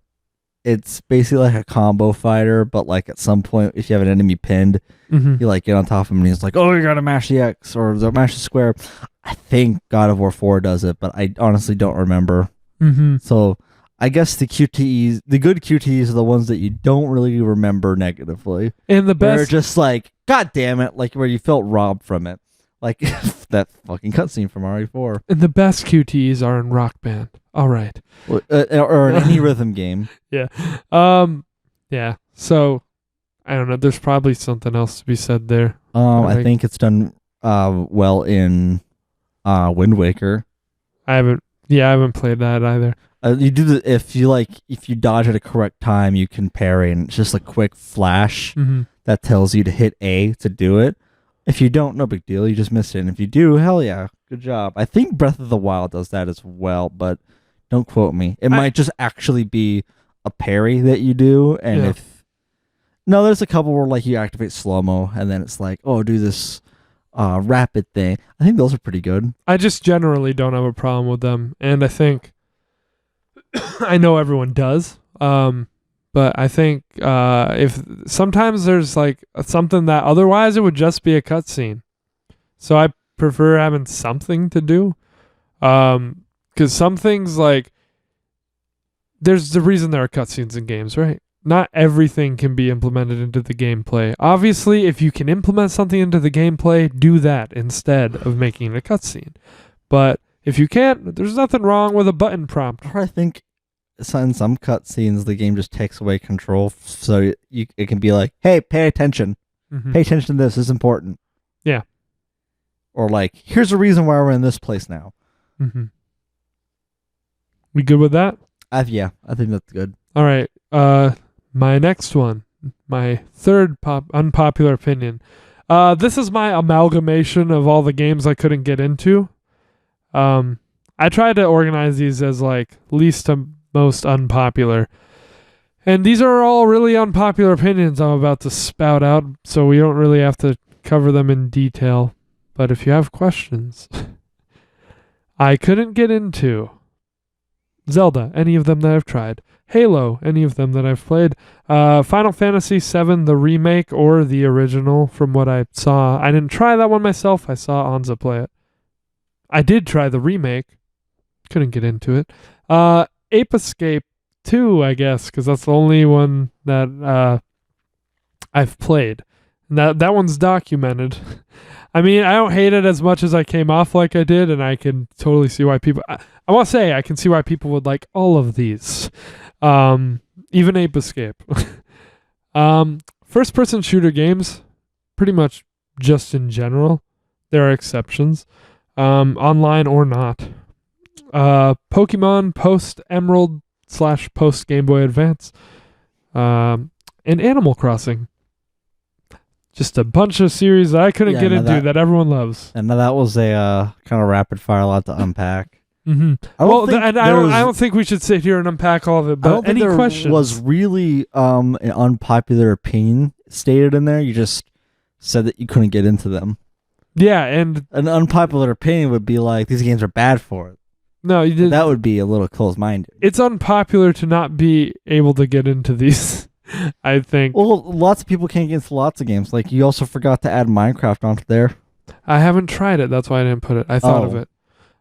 It's basically like a combo fighter, but like at some point, if you have an enemy pinned, you like get on top of him and he's like, "Oh, you gotta mash the X or mash the square." I think God of War 4 does it, but I honestly don't remember. So I guess the QTEs, the good QTEs, are the ones that you don't really remember negatively. And the best, they're just like, God damn it, like where you felt robbed from it, like that fucking cutscene from RE4. And the best QTEs are in Rock Band. All right, or in any rhythm game. Yeah, yeah. So I don't know. There's probably something else to be said there. I think it's done well in Wind Waker. I haven't played that either. You do if you dodge at a correct time, you can parry, and it's just a quick flash that tells you to hit A to do it. If you don't, no big deal. You just missed it. And if you do, hell yeah, good job. I think Breath of the Wild does that as well, but don't quote me. It might just actually be a parry that you do, and there's a couple where like you activate slow-mo, and then it's like, oh, do this rapid thing. I think those are pretty good. I just generally don't have a problem with them, and I think I know everyone does. But I think if sometimes there's like something that otherwise it would just be a cutscene, so I prefer having something to do. Because some things like there's the reason there are cutscenes in games, right? Not everything can be implemented into the gameplay. Obviously, if you can implement something into the gameplay, do that instead of making a cutscene. But if you can't, there's nothing wrong with a button prompt. Or I think in some cutscenes, the game just takes away control, so it can be like, hey, pay attention. Mm-hmm. Pay attention to this. This is important. Yeah. Or like, here's a reason why we're in this place now. Mm-hmm. We good with that? Yeah, I think that's good. All right. My next one, my third unpopular opinion. This is my amalgamation of all the games I couldn't get into. I tried to organize these as like least to most unpopular. And these are all really unpopular opinions I'm about to spout out, so we don't really have to cover them in detail. But if you have questions, I couldn't get into Zelda, any of them that I've tried. Halo, any of them that I've played. Final Fantasy VII, the remake or the original from what I saw. I didn't try that one myself. I saw Anza play it. I did try the remake. Couldn't get into it. Ape Escape 2, I guess, because that's the only one that I've played. And that one's documented. I mean, I don't hate it as much as I came off like I did, and I can totally see why people... I want to say I can see why people would like all of these. Even Ape Escape. First-person shooter games, pretty much just in general. There are exceptions. Online or not. Pokemon Post Emerald / Post Game Boy Advance. And Animal Crossing. Just a bunch of series that I couldn't get into that everyone loves. And that was a kind of rapid fire, a lot to unpack. Mm-hmm. I don't think we should sit here and unpack all of it. But any questions? Was really an unpopular opinion stated in there. You just said that you couldn't get into them. Yeah, and an unpopular opinion would be like these games are bad for it. No, you did. That would be a little closed-minded. It's unpopular to not be able to get into these. I think. Well, lots of people can't get into lots of games. Like you also forgot to add Minecraft onto there. I haven't tried it. That's why I didn't put it. I thought of it.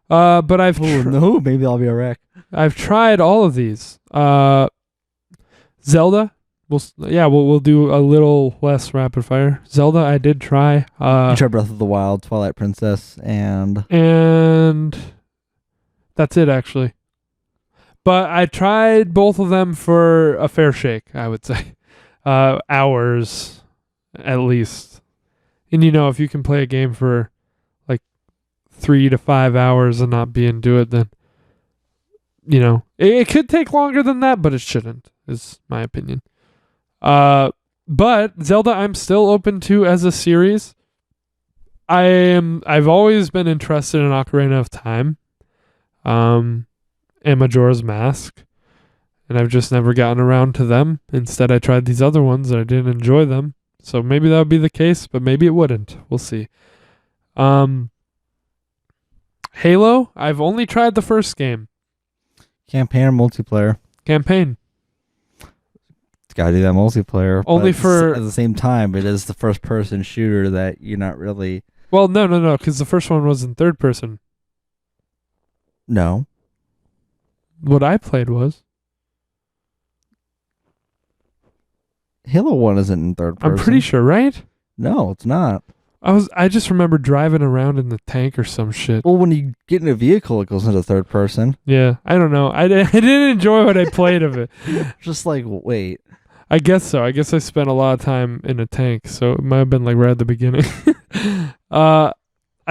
But I've no, maybe I'll be a wreck. I've tried all of these. Zelda. We'll do a little less rapid fire. Zelda, I did try. You tried Breath of the Wild, Twilight Princess, and that's it actually. But I tried both of them for a fair shake, I would say. Hours, at least. And if you can play a game for 3 to 5 hours and not be into it, then it could take longer than that, but it shouldn't, is my opinion. But Zelda I'm still open to as a series. I've always been interested in Ocarina of Time and Majora's Mask, and I've just never gotten around to them. Instead I tried these other ones and I didn't enjoy them, so maybe that would be the case, but maybe it wouldn't. We'll see. Halo, I've only tried the first game. Campaign or multiplayer? Campaign. It's got to do that multiplayer. Only at the same time, it is the first-person shooter that you're not really... Well, no, because the first one was in third person. No. What I played was. Halo 1 isn't in third person. I'm pretty sure, right? No, it's not. I just remember driving around in the tank or some shit. Well, when you get in a vehicle, it goes into third person. Yeah, I don't know. I didn't enjoy what I played of it. Just like, wait. I guess so. I guess I spent a lot of time in a tank, so it might have been right at the beginning. I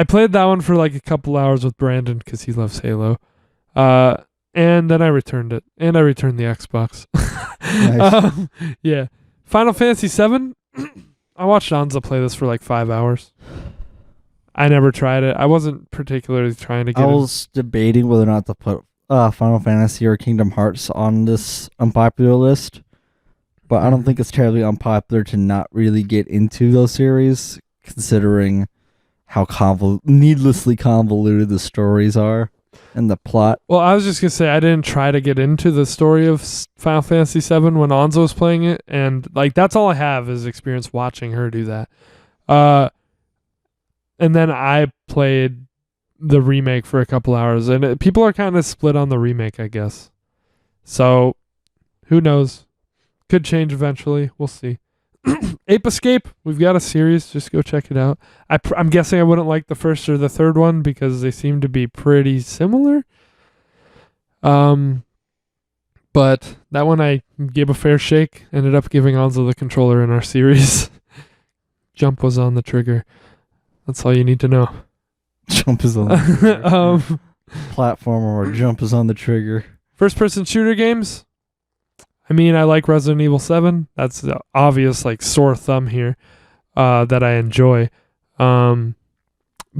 played that one for a couple hours with Brandon because he loves Halo. And then I returned it. And I returned the Xbox. Nice. Yeah. Final Fantasy VII... I watched Anza play this for 5 hours. I never tried it. I wasn't particularly trying to get I was debating whether or not to put Final Fantasy or Kingdom Hearts on this unpopular list, but I don't think it's terribly unpopular to not really get into those series, considering how needlessly convoluted the stories are and the plot. Well, I was just going to say I didn't try to get into the story of Final Fantasy VII when Anzo was playing it, and like that's all I have is experience watching her do that. And then I played the remake for a couple hours, and people are kind of split on the remake, I guess. So, who knows? Could change eventually. We'll see. Ape Escape, we've got a series. Just go check it out. I'm guessing I wouldn't like the first or the third one because they seem to be pretty similar. But that one I gave a fair shake. Ended up giving Anzo the controller in our series. Jump was on the trigger. That's all you need to know. Jump is on the trigger. Platformer or jump is on the trigger. First-person shooter games. I mean, I like Resident Evil 7. That's the obvious, like, sore thumb here that I enjoy. But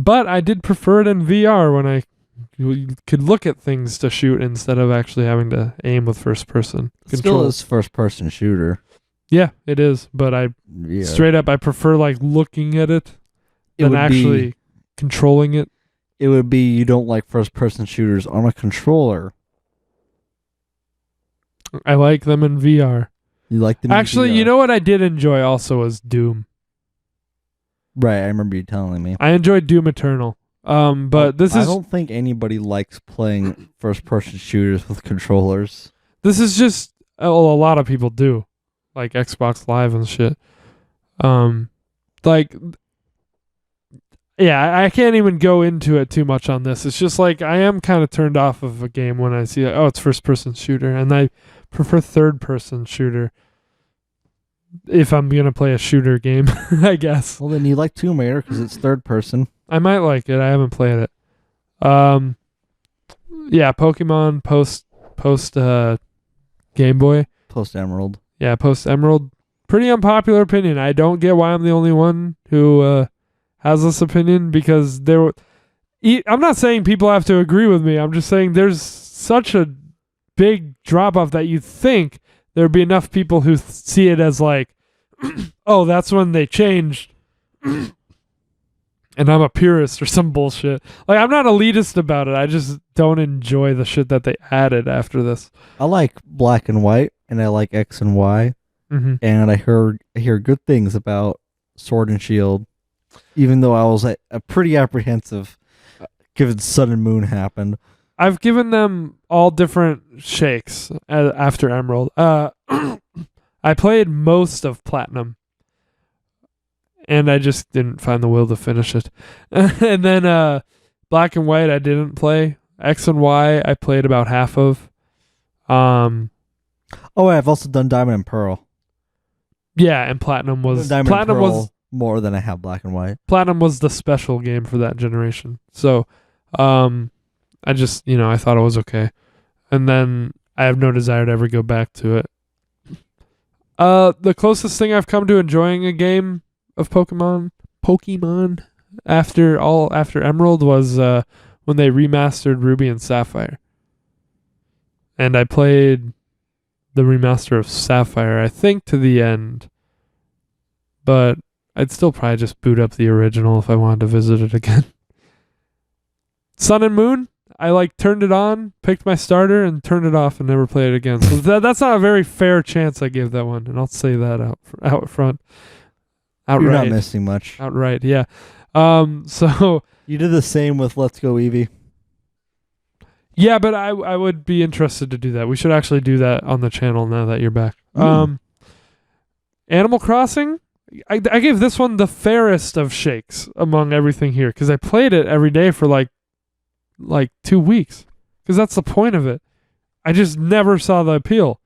I did prefer it in VR when I could look at things to shoot instead of actually having to aim with first-person control. Still is first-person shooter. Yeah, it is. But straight up, I prefer, like, looking at it than actually controlling it. It would be you don't like first-person shooters on a controller. I like them in VR. You like them actually, in VR. You know what I did enjoy also was Doom. Right, I remember you telling me. I enjoyed Doom Eternal. But I don't think anybody likes playing first-person shooters with controllers. This is just a lot of people do, like Xbox Live and shit. Yeah, I can't even go into it too much on this. It's just like I am kind of turned off of a game when I see it's first-person shooter, and I prefer third-person shooter if I'm going to play a shooter game, I guess. Well, then you like Tomb Raider because it's third-person. I might like it. I haven't played it. Yeah, Pokemon post Game Boy. Post Emerald. Yeah, post Emerald. Pretty unpopular opinion. I don't get why I'm the only one who has this opinion because I'm not saying people have to agree with me. I'm just saying there's such a big drop off that you think there'd be enough people who see it as like, oh, that's when they changed. And I'm a purist or some bullshit. Like, I'm not elitist about it. I just don't enjoy the shit that they added after this. I like Black and White, and I like X and Y. Mm-hmm. And I hear good things about Sword and Shield, even though I was pretty apprehensive given Sun and Moon happened. I've given them all different shakes after Emerald. I played most of Platinum, and I just didn't find the will to finish it. And then Black and White I didn't play. X and Y I played about half of. I've also done Diamond and Pearl. Yeah, and Platinum was more than I have Black and White. Platinum was the special game for that generation. So, I just, I thought it was okay. And then I have no desire to ever go back to it. The closest thing I've come to enjoying a game of Pokemon after Emerald was when they remastered Ruby and Sapphire. And I played the remaster of Sapphire, I think, to the end. But I'd still probably just boot up the original if I wanted to visit it again. Sun and Moon, I turned it on, picked my starter, and turned it off and never played it again. So that's not a very fair chance I gave that one, and I'll say that out front. Outright. You're not missing much. Outright, yeah. So you did the same with Let's Go Eevee. Yeah, but I would be interested to do that. We should actually do that on the channel now that you're back. Animal Crossing, I gave this one the fairest of shakes among everything here because I played it every day for like 2 weeks because that's the point of it. I just never saw the appeal.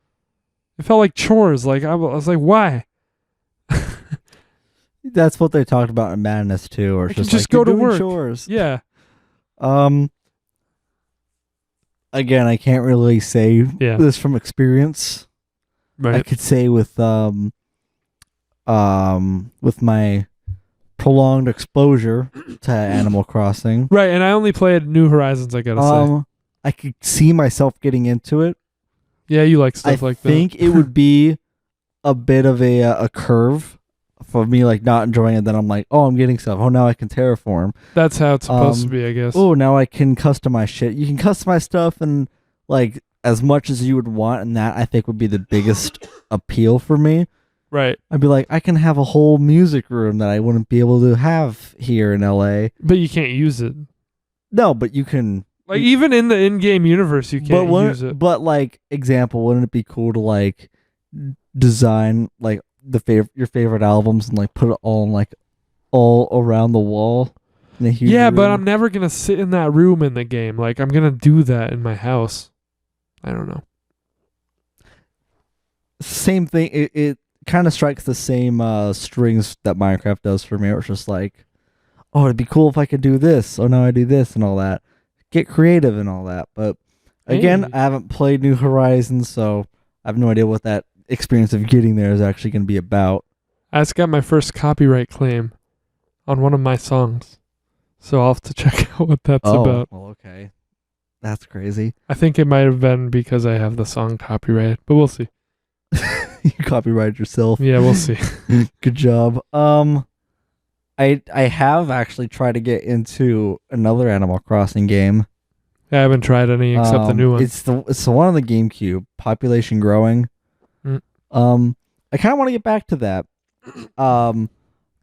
It felt like chores. Like I was like, why? That's what they talked about in Madness too, or just go to work. Chores. Yeah. Again, I can't really say this from experience. Right. I could say with my prolonged exposure to Animal Crossing. Right, and I only played New Horizons, I gotta say. I could see myself getting into it. Yeah, you like stuff like that. I think it would be a bit of a curve for me, like not enjoying it. Then I'm like, oh, I'm getting stuff. Oh, now I can terraform. That's how it's supposed to be, I guess. Oh, now I can customize shit. You can customize stuff and like as much as you would want, and that I think would be the biggest appeal for me. Right. I'd be like, I can have a whole music room that I wouldn't be able to have here in LA. But you can't use it. No, but you can. Like, even in the in-game universe, you can't use it. But, like, example, wouldn't it be cool to, like, design, like, your favorite albums and, like, put it all, like, all around the wall? Yeah, but I'm never going to sit in that room in the game. Like, I'm going to do that in my house. I don't know. Same thing. It kind of strikes the same strings that Minecraft does for me. It's just like, oh, it'd be cool if I could do this. Oh, no, I do this and all that. Get creative and all that. But again, I haven't played New Horizons, so I have no idea what that experience of getting there is actually going to be about. I just got my first copyright claim on one of my songs, so I'll have to check out what that's about. Well, okay. That's crazy. I think it might have been because I have the song copyrighted, but we'll see. You copyrighted yourself. Yeah, we'll see. Good job. I have actually tried to get into another Animal Crossing game. I haven't tried any except the new one. It's the one on the GameCube, Population Growing. Mm. I kind of want to get back to that.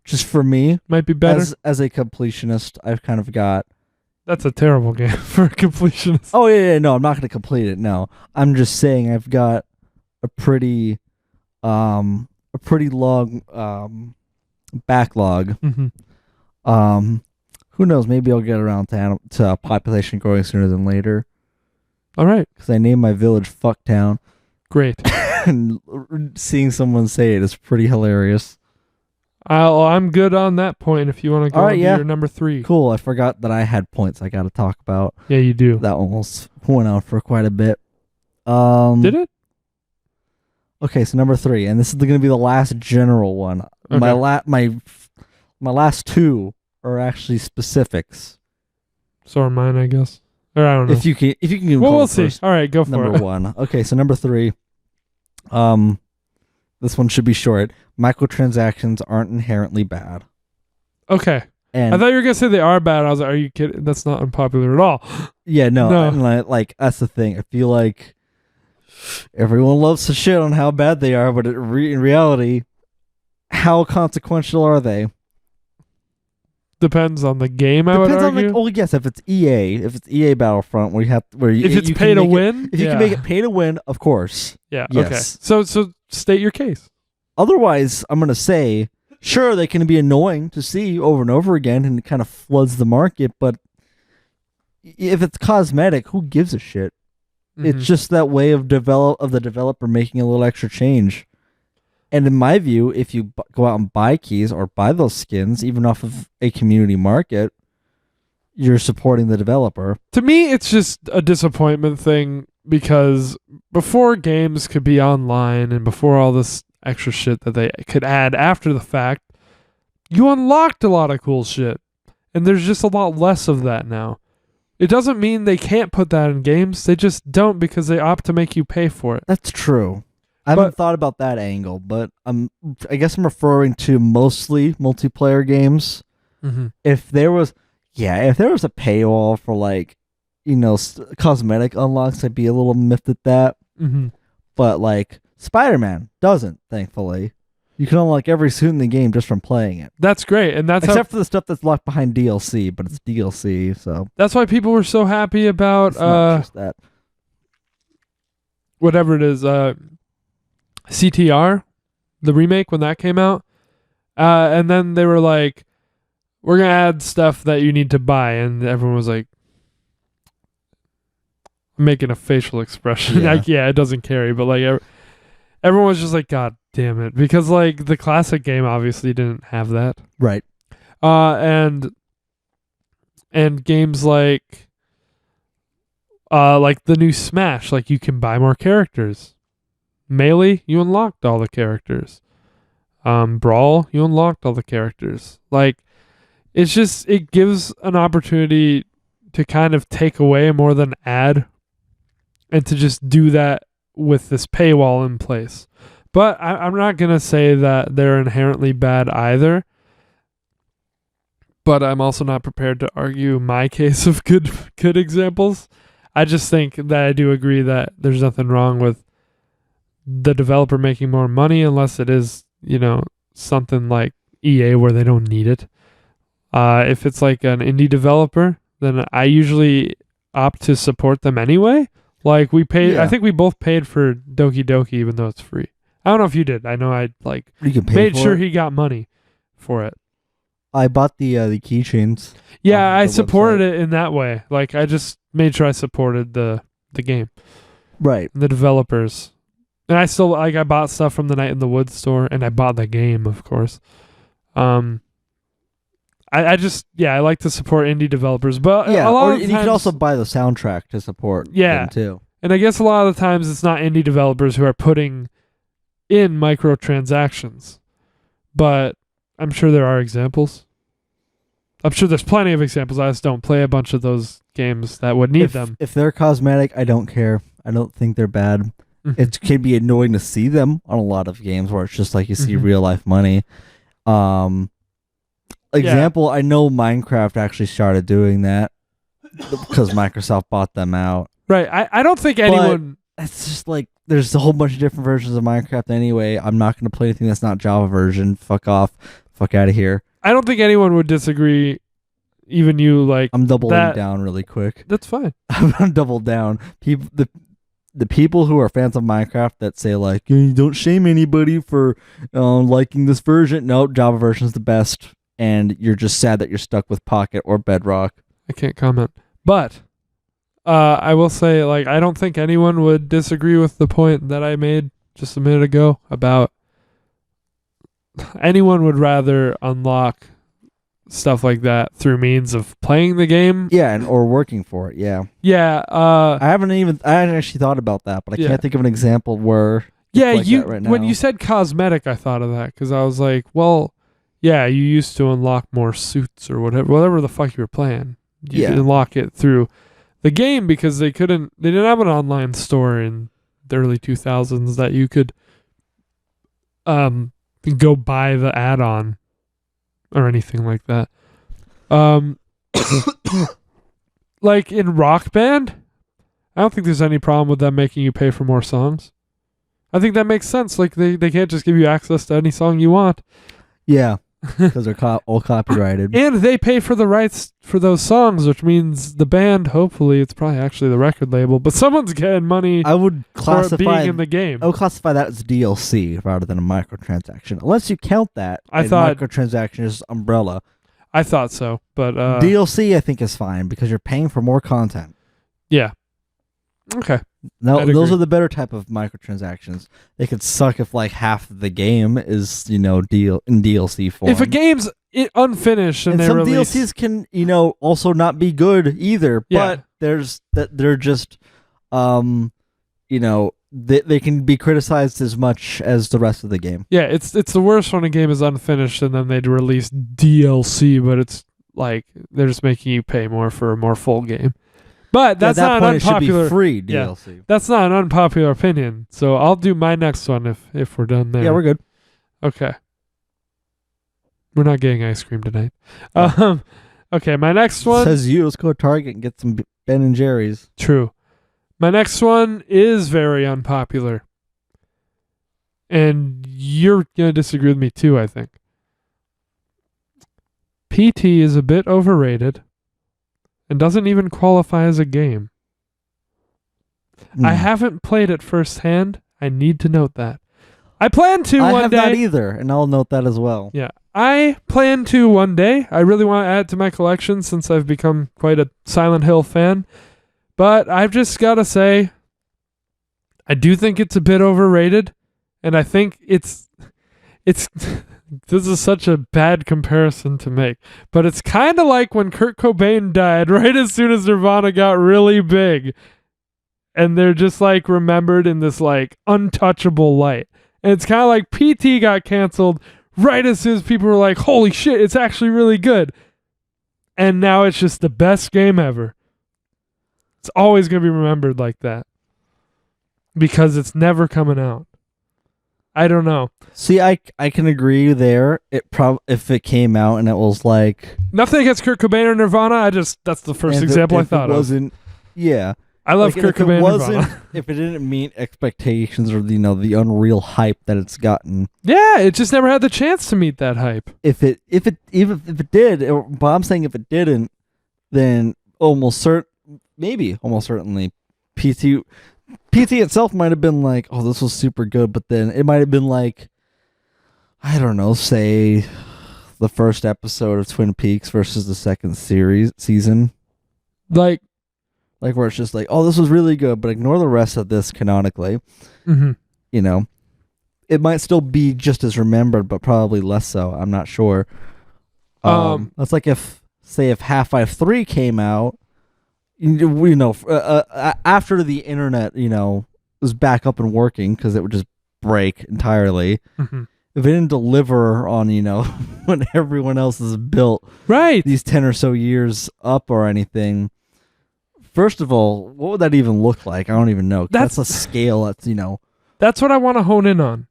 Just for me, might be better as a completionist. I've kind of got. That's a terrible game for a completionist. Oh yeah, no, I'm not going to complete it. No, I'm just saying I've got a pretty long backlog. Mm-hmm. Who knows? Maybe I'll get around to population growing sooner than later. All right, because I named my village Fucktown. Great. And seeing someone say it is pretty hilarious. I'm good on that point. If you want to go to your number 3. Cool. I forgot that I had points I got to talk about. Yeah, you do. That almost went out for quite a bit. Did it? Okay, so number 3, and this is going to be the last general one. Okay. My last 2 are actually specifics. So are mine, I guess. Or I don't know. If you can well, we'll see. All right, go for it. Number 1. Okay, so number 3. This one should be short. Microtransactions aren't inherently bad. Okay. And I thought you were gonna say they are bad. I was like, are you kidding? That's not unpopular at all. Yeah, no. Like that's the thing. I feel like everyone loves to shit on how bad they are, but in reality, how consequential are they? Depends on the game. I would argue. Yes, if it's EA Battlefront, if it's pay to win, if you can make it pay to win, of course. Yeah. Yes. Okay. So state your case. Otherwise, I'm gonna say, sure, they can be annoying to see over and over again, and it kind of floods the market. But if it's cosmetic, who gives a shit? Mm-hmm. It's just that way of the developer making a little extra change. And in my view, if you go out and buy keys or buy those skins, even off of a community market, you're supporting the developer. To me, it's just a disappointment thing because before games could be online and before all this extra shit that they could add after the fact, you unlocked a lot of cool shit. And there's just a lot less of that now. It doesn't mean they can't put that in games. They just don't because they opt to make you pay for it. That's true. I haven't thought about that angle, but I guess I'm referring to mostly multiplayer games. Mm-hmm. If there was a paywall for cosmetic unlocks, I'd be a little miffed at that. Mm-hmm. But like Spider-Man doesn't, thankfully. You can unlock every suit in the game just from playing it. That's great, and that's except for the stuff that's locked behind DLC, but it's DLC, so that's why people were so happy about it's not just that. Whatever it is, CTR, the remake when that came out, and then they were like, "We're gonna add stuff that you need to buy," and everyone was like, making a facial expression. Yeah, it doesn't carry, but like everyone was just like, God damn it, because like the classic game obviously didn't have that, right? And games like the new Smash, like you can buy more characters. Melee, you unlocked all the characters. Brawl, you unlocked all the characters. Like It's just, it gives an opportunity to kind of take away more than add, and to just do that with this paywall in place. But I'm not going to say that they're inherently bad either. But I'm also not prepared to argue my case of good examples. I just think that I do agree that there's nothing wrong with the developer making more money, unless it is, something like EA where they don't need it. If it's like an indie developer, then I usually opt to support them anyway. Like we paid, I think we both paid for Doki Doki, even though it's free. I don't know if you did. I know I made sure he got money for it. I bought the keychains. Yeah, I supported it in that way. Like I just made sure I supported the game, right? And the developers, and I still I bought stuff from the Night in the Woods store, and I bought the game, of course. I like to support indie developers, but a lot of times, you can also buy the soundtrack to support them too. And I guess a lot of the times it's not indie developers who are putting in microtransactions, but I'm sure there are examples. I'm sure there's plenty of examples. I just don't play a bunch of those games that would need them. If they're cosmetic, I don't care. I don't think they're bad. Mm-hmm. It can be annoying to see them on a lot of games where it's just like you see real life money. Example, I know Minecraft actually started doing that because Microsoft bought them out. Right. I don't think anyone... But it's just like, there's a whole bunch of different versions of Minecraft anyway. I'm not going to play anything that's not Java version. Fuck off. Fuck out of here. I don't think anyone would disagree, even you, like... I'm doubling down really quick. That's fine. I'm double down. The people who are fans of Minecraft that say, like, you don't shame anybody for liking this version. No, Java version's the best. And you're just sad that you're stuck with Pocket or Bedrock. I can't comment. But I will say, like, I don't think anyone would disagree with the point that I made just a minute ago about anyone would rather unlock stuff like that through means of playing the game. Yeah, or working for it, yeah. Yeah. I hadn't actually thought about that, but I can't think of an example where that right now. When you said cosmetic, I thought of that because I was like, well, yeah, you used to unlock more suits or whatever the fuck you were playing. You could unlock it through the game because they didn't have an online store in the early 2000s that you could go buy the add-on or anything like that. Like in Rock Band, I don't think there's any problem with them making you pay for more songs. I think that makes sense. Like they can't just give you access to any song you want. Yeah. Because they're all copyrighted. And they pay for the rights for those songs, which means the band, hopefully, it's probably actually the record label, but someone's getting money I would classify for it being in the game. I would classify that as DLC rather than a microtransaction. Unless you count that. I thought microtransaction is umbrella. I thought so, but DLC I think is fine because you're paying for more content. Yeah. Okay. No, those are the better type of microtransactions. They could suck if like half of the game is, in DLC form. If a game's unfinished and they some release... DLCs can, also not be good either, but they're just they can be criticized as much as the rest of the game. Yeah, it's the worst when a game is unfinished and then they'd release DLC, but it's like they're just making you pay more for a more full game. But that's not an unpopular. It should be free DLC. Yeah, that's not an unpopular opinion. So I'll do my next one if we're done there. Yeah, we're good. Okay. We're not getting ice cream tonight. Okay, my next one says you. Let's go to Target and get some Ben and Jerry's. True. My next one is very unpopular, and you're gonna disagree with me too. I think PT is a bit overrated. And doesn't even qualify as a game. I haven't played it firsthand. I need to note that. I plan to one day. I have not either, and I'll note that as well. Yeah. I plan to one day. I really want to add it to my collection since I've become quite a Silent Hill fan. But I've just got to say, I do think it's a bit overrated. And I think it's this is such a bad comparison to make, but it's kind of like when Kurt Cobain died right as soon as Nirvana got really big, and they're just like remembered in this like untouchable light. And it's kind of like PT got canceled right as soon as people were like, holy shit, it's actually really good. And now it's just the best game ever. It's always going to be remembered like that. Because it's never coming out. I don't know. See, I can agree there. If it came out and it was like nothing against Kurt Cobain or Nirvana. That's the first example I thought of. Yeah. I love Kurt Cobain and Nirvana. If it didn't meet expectations or the unreal hype that it's gotten. Yeah, it just never had the chance to meet that hype. If it did, but I'm saying if it didn't, then almost certainly PT itself might have been like, oh, this was super good, but then it might have been like, I don't know, say the first episode of Twin Peaks versus the second season. Like where it's just like, oh, this was really good, but ignore the rest of this canonically. Mm-hmm. You know, it might still be just as remembered, but probably less so. I'm not sure. That's like if Half-Life 3 came out, after the internet, was back up and working, because it would just break entirely. Mm-hmm. If it didn't deliver on, when everyone else is built, right, these 10 or so years up or anything. First of all, what would that even look like? I don't even know. That's a scale. That's what I want to hone in on.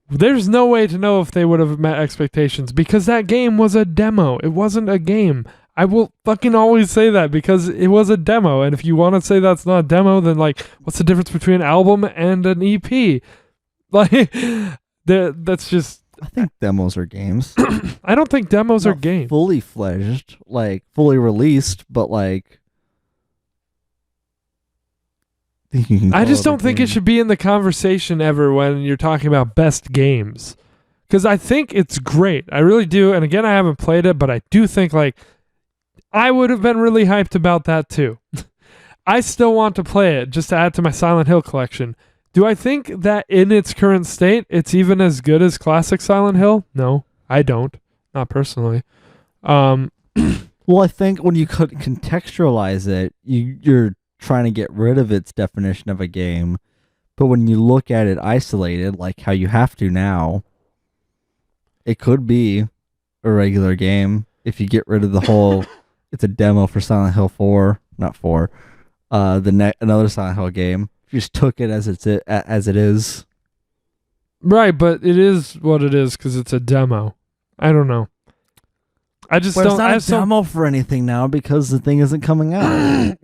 There's no way to know if they would have met expectations, because that game was a demo. It wasn't a game. I will fucking always say that, because it was a demo. And if you want to say that's not a demo, then what's the difference between an album and an EP? That's just... I think demos are games. I don't think demos are games. Fully fledged, fully released, but I just don't think it should be in the conversation ever when you're talking about best games. Because I think it's great. I really do. And again, I haven't played it, but I do think I would have been really hyped about that too. I still want to play it just to add to my Silent Hill collection. Do I think that in its current state, it's even as good as classic Silent Hill? No, I don't. Not personally. Well, I think when you could contextualize it, you're trying to get rid of its definition of a game, but when you look at it isolated, like how you have to now, it could be a regular game if you get rid of the whole it's a demo for Silent Hill 4, not 4, another Silent Hill game. You just took it as it is. Right, but it is what it is because it's a demo. I don't know. I just don't. It's not a demo for anything now because the thing isn't coming out.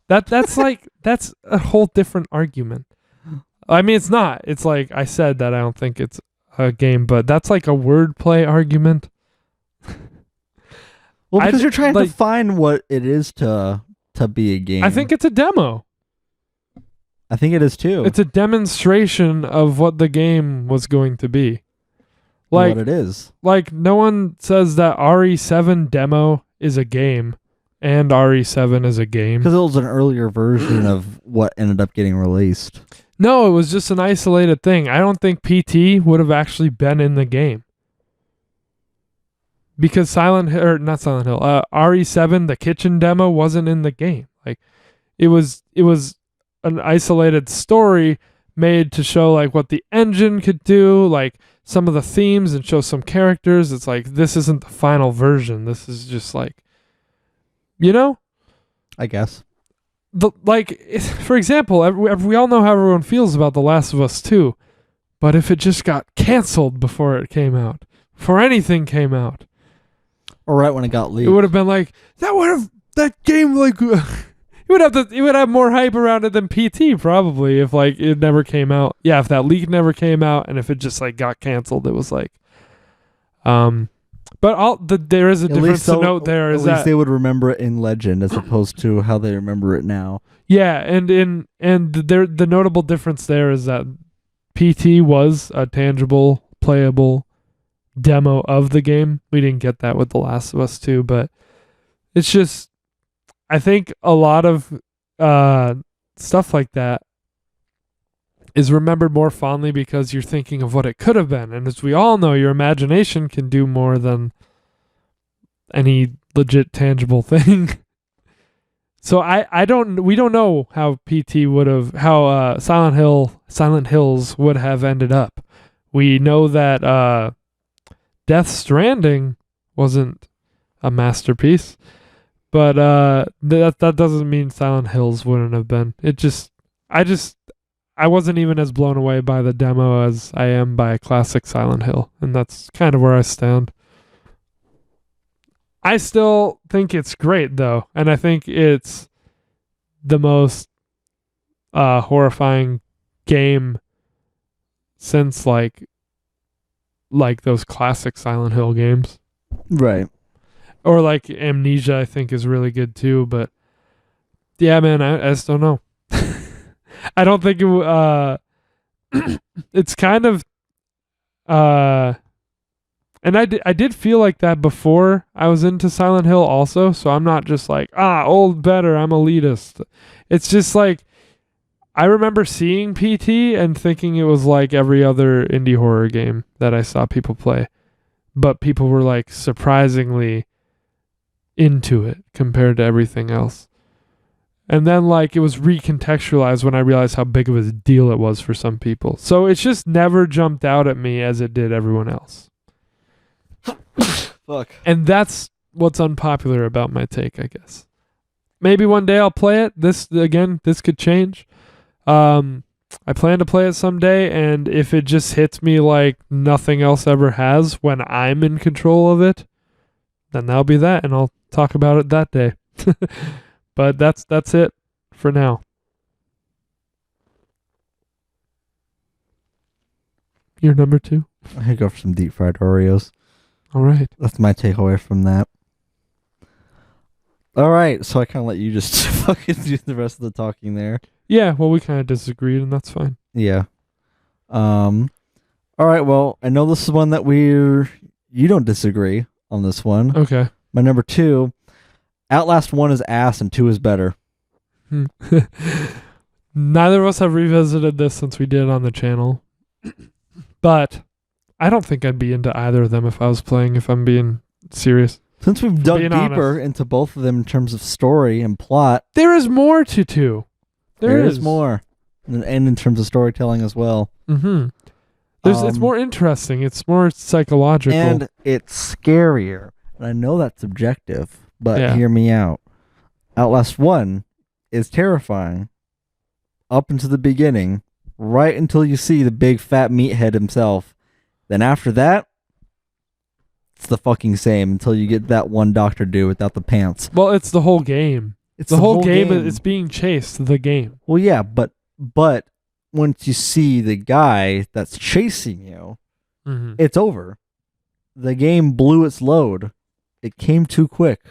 That's a whole different argument. I mean, it's not. It's like I said that I don't think it's a game, but that's like a wordplay argument. Well, because you're trying to find what it is to be a game. I think it's a demo. I think it is too. It's a demonstration of what the game was going to be. What it is. No one says that RE7 demo is a game and RE7 is a game. Because it was an earlier version of what ended up getting released. No, it was just an isolated thing. I don't think PT would have actually been in the game. Because RE7, the kitchen demo, wasn't in the game. It was an isolated story made to show what the engine could do, some of the themes, and show some characters. It's this isn't the final version. This is just I guess. For example, we all know how everyone feels about The Last of Us 2, but if it just got canceled before it came out, before anything came out, or right when it got leaked, it would have been that game it would have more hype around it than PT probably if it never came out. Yeah, if that leak never came out and if it just got canceled, it was but there is a difference to note there. At least they would remember it in legend as opposed to how they remember it now. Yeah, and the notable difference there is that PT was a tangible, playable demo of the game. We didn't get that with The Last of Us 2, but it's just, I think a lot of stuff like that is remembered more fondly because you're thinking of what it could have been. And as we all know, your imagination can do more than any legit tangible thing. So we don't know how Silent Hills would have ended up. We know that Death Stranding wasn't a masterpiece. But that doesn't mean Silent Hills wouldn't have been. I wasn't even as blown away by the demo as I am by a classic Silent Hill, and that's kind of where I stand. I still think it's great though, and I think it's the most horrifying game since like those classic Silent Hill games. Right. Or like Amnesia, I think is really good too. But yeah, man, I just don't know. I don't think it's kind of and I did feel like that before I was into Silent Hill also, so I'm not just like, old better, I'm elitist. It's just like I remember seeing PT and thinking it was like every other indie horror game that I saw people play. But people were like surprisingly into it compared to everything else. And then like it was recontextualized when I realized how big of a deal it was for some people. So it's just never jumped out at me as it did everyone else. Fuck. And that's what's unpopular about my take, I guess. Maybe one day I'll play it. This could change. I plan to play it someday, and if it just hits me like nothing else ever has when I'm in control of it, then that'll be that, and I'll talk about it that day. But that's it for now. Your number 2? I could go for some deep fried Oreos. All right. That's my takeaway from that. All right, so I kind of let you just fucking do the rest of the talking there. Yeah, well, we kind of disagreed, and that's fine. Yeah. All right, well, I know this is one that you don't disagree on this one. Okay. My number 2, Outlast 1 is ass and 2 is better. Neither of us have revisited this since we did it on the channel. But I don't think I'd be into either of them if I was playing, if I'm being serious. Since we've dug Being deeper honest. into both of them in terms of story and plot, There is more to 2. there is more. And in terms of storytelling as well. Mm-hmm. It's more interesting. It's more psychological. And it's scarier. And I know that's subjective, but Yeah. hear me out. Outlast 1 is terrifying up into the beginning, right until you see the big fat meathead himself. Then after that, it's the fucking same until you get that one Doctor dude without the pants. Well, it's the whole game. It's the whole game. It's being chased, the game. Well, yeah, but once you see the guy that's chasing you, Mm-hmm. it's over. The game blew its load. It came too quick.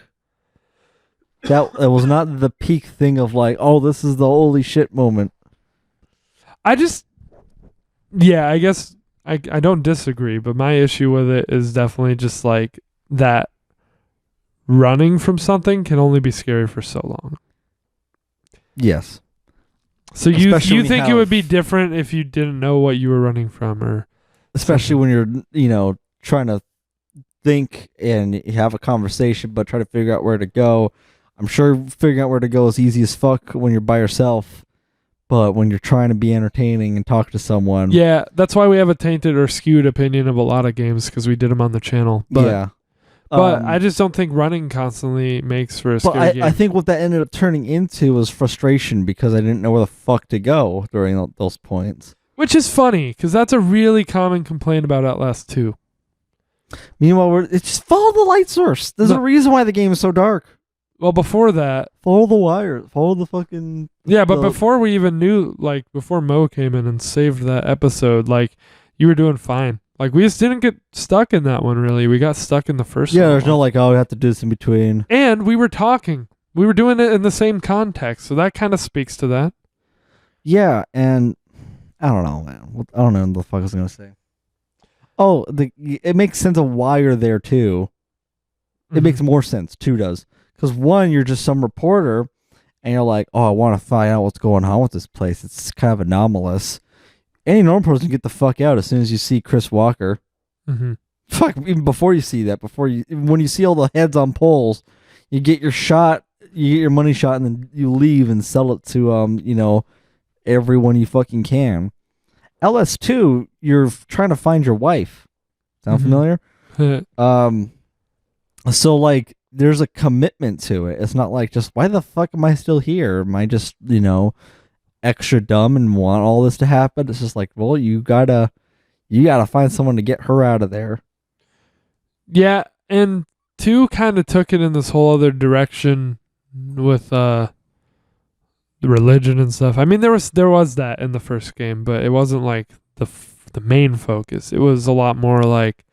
That it was not the peak thing of like, oh, this is the holy shit moment. I guess I don't disagree, but my issue with it is definitely just like that running from something can only be scary for so long. Yes. So you Especially when you think it would have- be different if you didn't know what you were running from, or Especially when you're, trying to think and you have a conversation, but try to figure out where to go. I'm sure figuring out where to go is easy as fuck when you're by yourself. But when you're trying to be entertaining and talk to someone. yeah, that's why we have a tainted or skewed opinion of a lot of games because we did them on the channel. But, yeah. But I just don't think running constantly makes for a But scary game. I think what that ended up turning into was frustration because I didn't know where the fuck to go during those points. Which is funny because that's a really common complaint about Outlast 2. Meanwhile, it's just follow the light source. There's a reason why the game is so dark. Well, before that, Follow the wire. Follow the fucking... yeah, but before we even knew, like, before Mo came in and saved that episode, like, you were doing fine. Like, we just didn't get stuck in that one, really. We got stuck in the first one. Yeah, there's no like, oh, we have to do this in between. And we were talking. We were doing it in the same context, so that kind of speaks to that. Yeah, and I don't know, man. I don't know what the fuck I was going to say. Oh, it makes sense of why you're there, too. It makes more sense. 2 does. Because 1, you're just some reporter, and you're like, oh, I want to find out what's going on with this place. It's kind of anomalous. Any normal person can get the fuck out as soon as you see Chris Walker. Mm-hmm. Fuck, even before you see that, when you see all the heads on poles, you get your shot, you get your money shot, and then you leave and sell it to, everyone you fucking can. LS2, you're trying to find your wife. Sound familiar? So like there's a commitment to it. It's not like just why the fuck am I still here? Am I just, extra dumb and want all this to happen? It's just like, well, you gotta find someone to get her out of there. Yeah, and 2 kind of took it in this whole other direction with the religion and stuff. I mean, there was that in the first game, but it wasn't like the main focus. It was a lot more like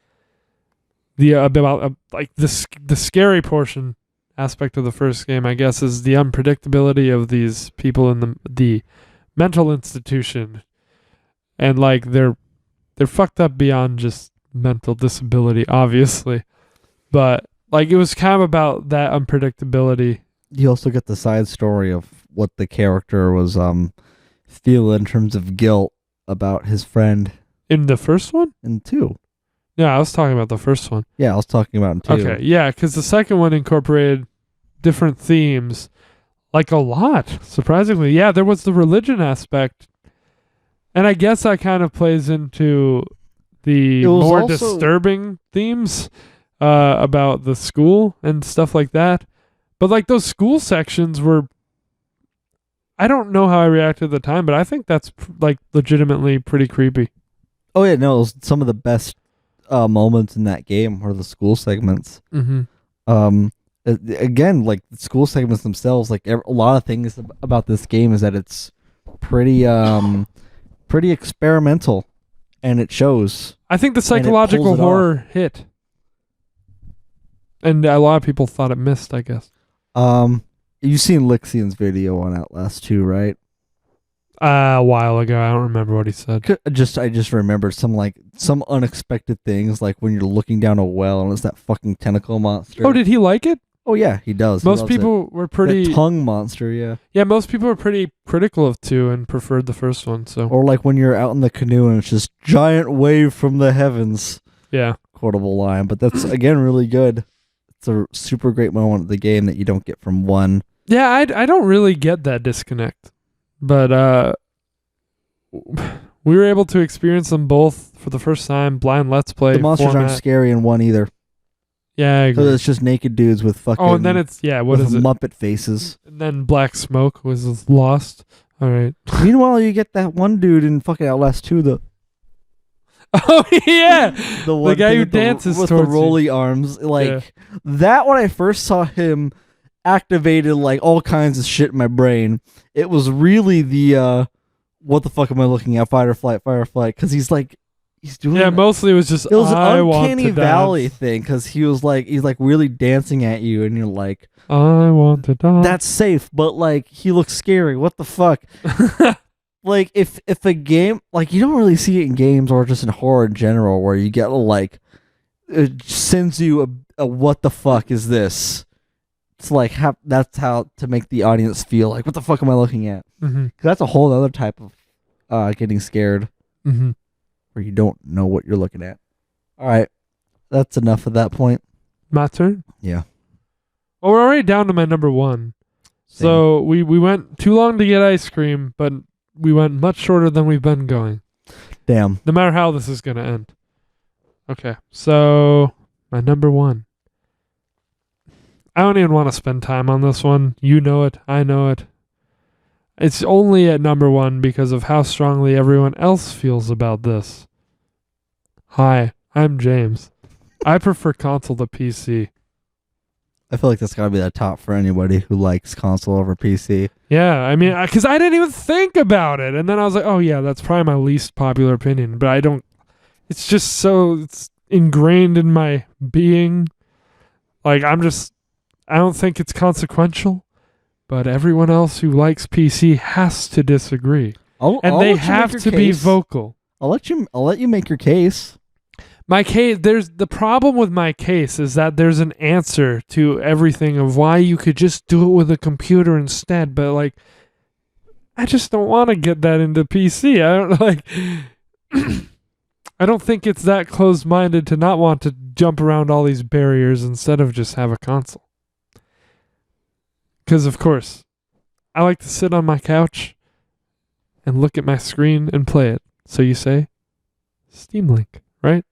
the about like the scary portion aspect of the first game, I guess, is the unpredictability of these people in the mental institution, and like they're fucked up beyond just mental disability, obviously, but like it was kind of about that unpredictability. You also get the side story of what the character was feeling in terms of guilt about his friend In the first one? in 2. Yeah, I was talking about the first one. Yeah, I was talking about in 2. Okay, yeah, because the second one incorporated different themes, like a lot, surprisingly. Yeah, there was the religion aspect, and I guess that kind of plays into the more disturbing themes about the school and stuff like that. But like those school sections were, I don't know how I reacted at the time, but I think that's like legitimately pretty creepy. Oh yeah, no, it was some of the best moments in that game were the school segments. Mm-hmm. Again, like the school segments themselves, like a lot of things about this game is that it's pretty experimental, and it shows. I think the psychological horror hit, and a lot of people thought it missed, I guess. You've seen Lixian's video on Outlast 2, right? A while ago, I don't remember what he said. I just remembered some unexpected things, like when you're looking down a well and it's that fucking tentacle monster. Oh, did he like it? Oh yeah, he does. Most people were pretty that tongue monster, yeah. Yeah, most people were pretty critical of 2 and preferred the first one. So, or like when you're out in the canoe and it's just giant wave from the heavens. Yeah, quotable line, but that's again really good. It's a super great moment of the game that you don't get from 1. Yeah, I don't really get that disconnect, but we were able to experience them both for the first time. Blind Let's Play. The monsters aren't scary in 1 either. Yeah, I agree. So it's just naked dudes with fucking. Oh, and then it's what is it? Muppet faces. And then Black Smoke was lost. All right. Meanwhile, you get that one dude in fucking Outlast 2, the Oh yeah, the guy who dances with towards the rolly arms, that. When I first saw him, activated like all kinds of shit in my brain. It was really the what the fuck am I looking at? Fight or flight, because he's doing. Yeah, mostly it was just it was an uncanny valley thing because he's really dancing at you, and you're like, I want to die. That's safe, but like he looks scary. What the fuck? Like if a game, like you don't really see it in games or just in horror in general, where you get like it sends you a what the fuck is this? It's like that's how to make the audience feel like what the fuck am I looking at? Mm-hmm. That's a whole other type of getting scared, mm-hmm. where you don't know what you're looking at. All right, that's enough of that point. My turn. Yeah. Well, we're already down to my number one. Same. So we went too long to get ice cream, but we went much shorter than we've been going. Damn. No matter how this is going to end. Okay, so my number one. I don't even want to spend time on this one. You know it. I know it. It's only at number one because of how strongly everyone else feels about this. Hi, I'm James. I prefer console to PC. I feel like that's got to be the top for anybody who likes console over PC. Yeah, I mean, because I didn't even think about it. And then I was like, oh, yeah, that's probably my least popular opinion. But I don't... It's just so... It's ingrained in my being. Like, I don't think it's consequential. But everyone else who likes PC has to disagree. They have to be vocal. I'll let you make your case. My case, there's the problem with my case is that there's an answer to everything of why you could just do it with a computer instead, but like I just don't want to get that into PC. I don't think it's that closed-minded to not want to jump around all these barriers instead of just have a console. Because of course, I like to sit on my couch and look at my screen and play it. So you say Steam Link, right?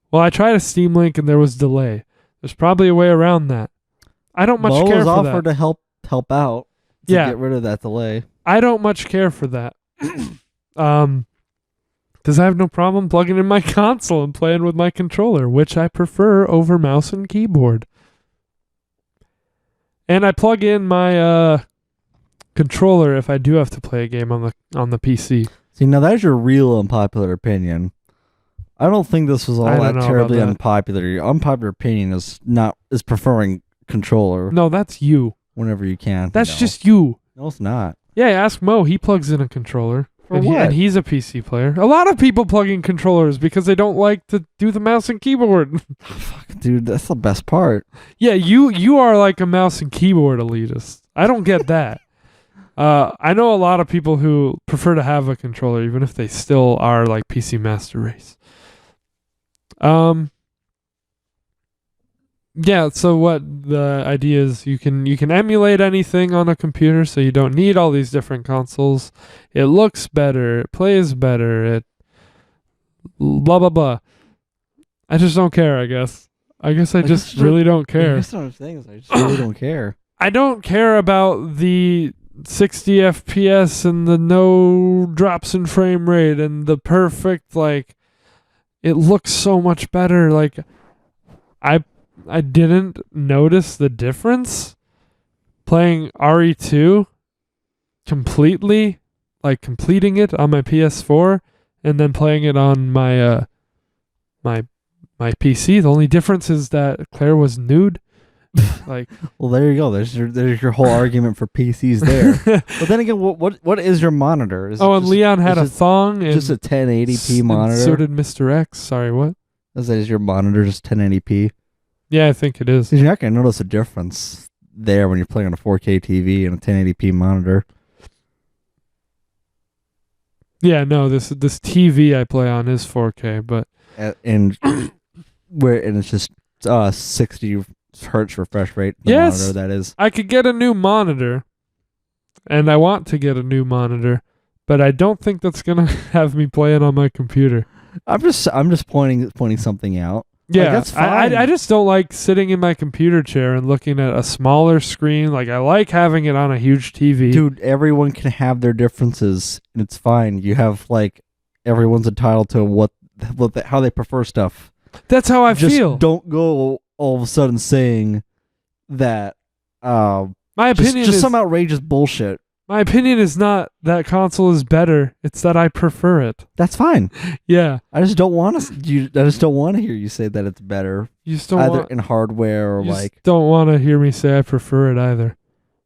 Well, I tried a Steam Link and there was delay. There's probably a way around that. I don't much Mo care was for offered that. to help out to Yeah. get rid of that delay. I don't much care for that. Because I have no problem plugging in my console and playing with my controller, which I prefer over mouse and keyboard. And I plug in my controller if I do have to play a game on the PC. See, now that's your real unpopular opinion. I don't think this was all I don't that know terribly about that. unpopular. Your unpopular opinion is preferring controller No, that's you. whenever you can. That's No. just you. No, it's not. Yeah, ask Mo. He plugs in a controller. For and what? and he's a PC player. A lot of people plug in controllers because they don't like to do the mouse and keyboard. Fuck, dude, that's the best part. Yeah, you are like a mouse and keyboard elitist. I don't get that. I know a lot of people who prefer to have a controller, even if they still are like PC master race. Yeah, so what the idea is you can emulate anything on a computer, so you don't need all these different consoles. It looks better, it plays better, it blah blah blah. I just don't care, I guess. I just really don't care. That's what I'm saying is I just really don't care. I don't care about the 60 FPS and the no drops in frame rate and the perfect, like, it looks so much better. Like, I didn't notice the difference playing RE2 completely, like completing it on my PS4 and then playing it on my my PC. The only difference is that Claire was nude. Like, well, there you go. There's your whole argument for PCs there. But then again, what is your monitor? Is it and just- Leon had a is it thong and just a 1080p and monitor. so did Mr. X. Sorry, what? Is your monitor just 1080p? Yeah, I think it is. Because you're not gonna notice a difference there when you're playing on a 4K TV and a 1080p monitor. Yeah, no, this TV I play on is 4K, but And it's just 60 hertz refresh rate. The Yes. monitor, that is. I could get a new monitor, and I want to get a new monitor, but I don't think that's gonna have me playing on my computer. I'm just pointing something out. Yeah, that's fine. I just don't like sitting in my computer chair and looking at a smaller screen. Like, I like having it on a huge TV. Dude, everyone can have their differences, and it's fine. You have everyone's entitled to how they prefer stuff. That's how I Just feel. don't go all of a sudden saying that. My opinion just is some outrageous bullshit. my opinion is not that console is better. It's that I prefer it. That's fine. Yeah, I just don't want to hear you say that it's better, you just don't either want. in hardware or You just don't want to hear me say I prefer it either.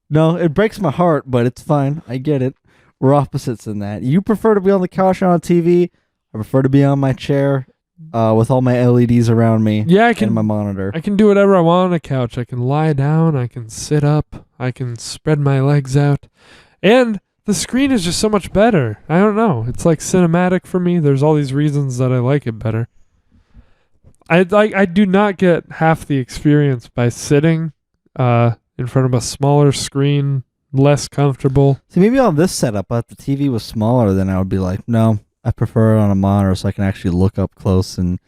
No, it breaks my heart, but it's fine. I get it. We're opposites in that. You prefer to be on the couch on a TV. I prefer to be on my chair, with all my LEDs around me. Yeah, I and can. my monitor. I can do whatever I want on a couch. I can lie down. I can sit up. I can spread my legs out. And the screen is just so much better. I don't know. It's like cinematic for me. There's all these reasons that I like it better. I do not get half the experience by sitting in front of a smaller screen, less comfortable. See, maybe on this setup, if the TV was smaller, then I would be like, no, I prefer it on a monitor so I can actually look up close and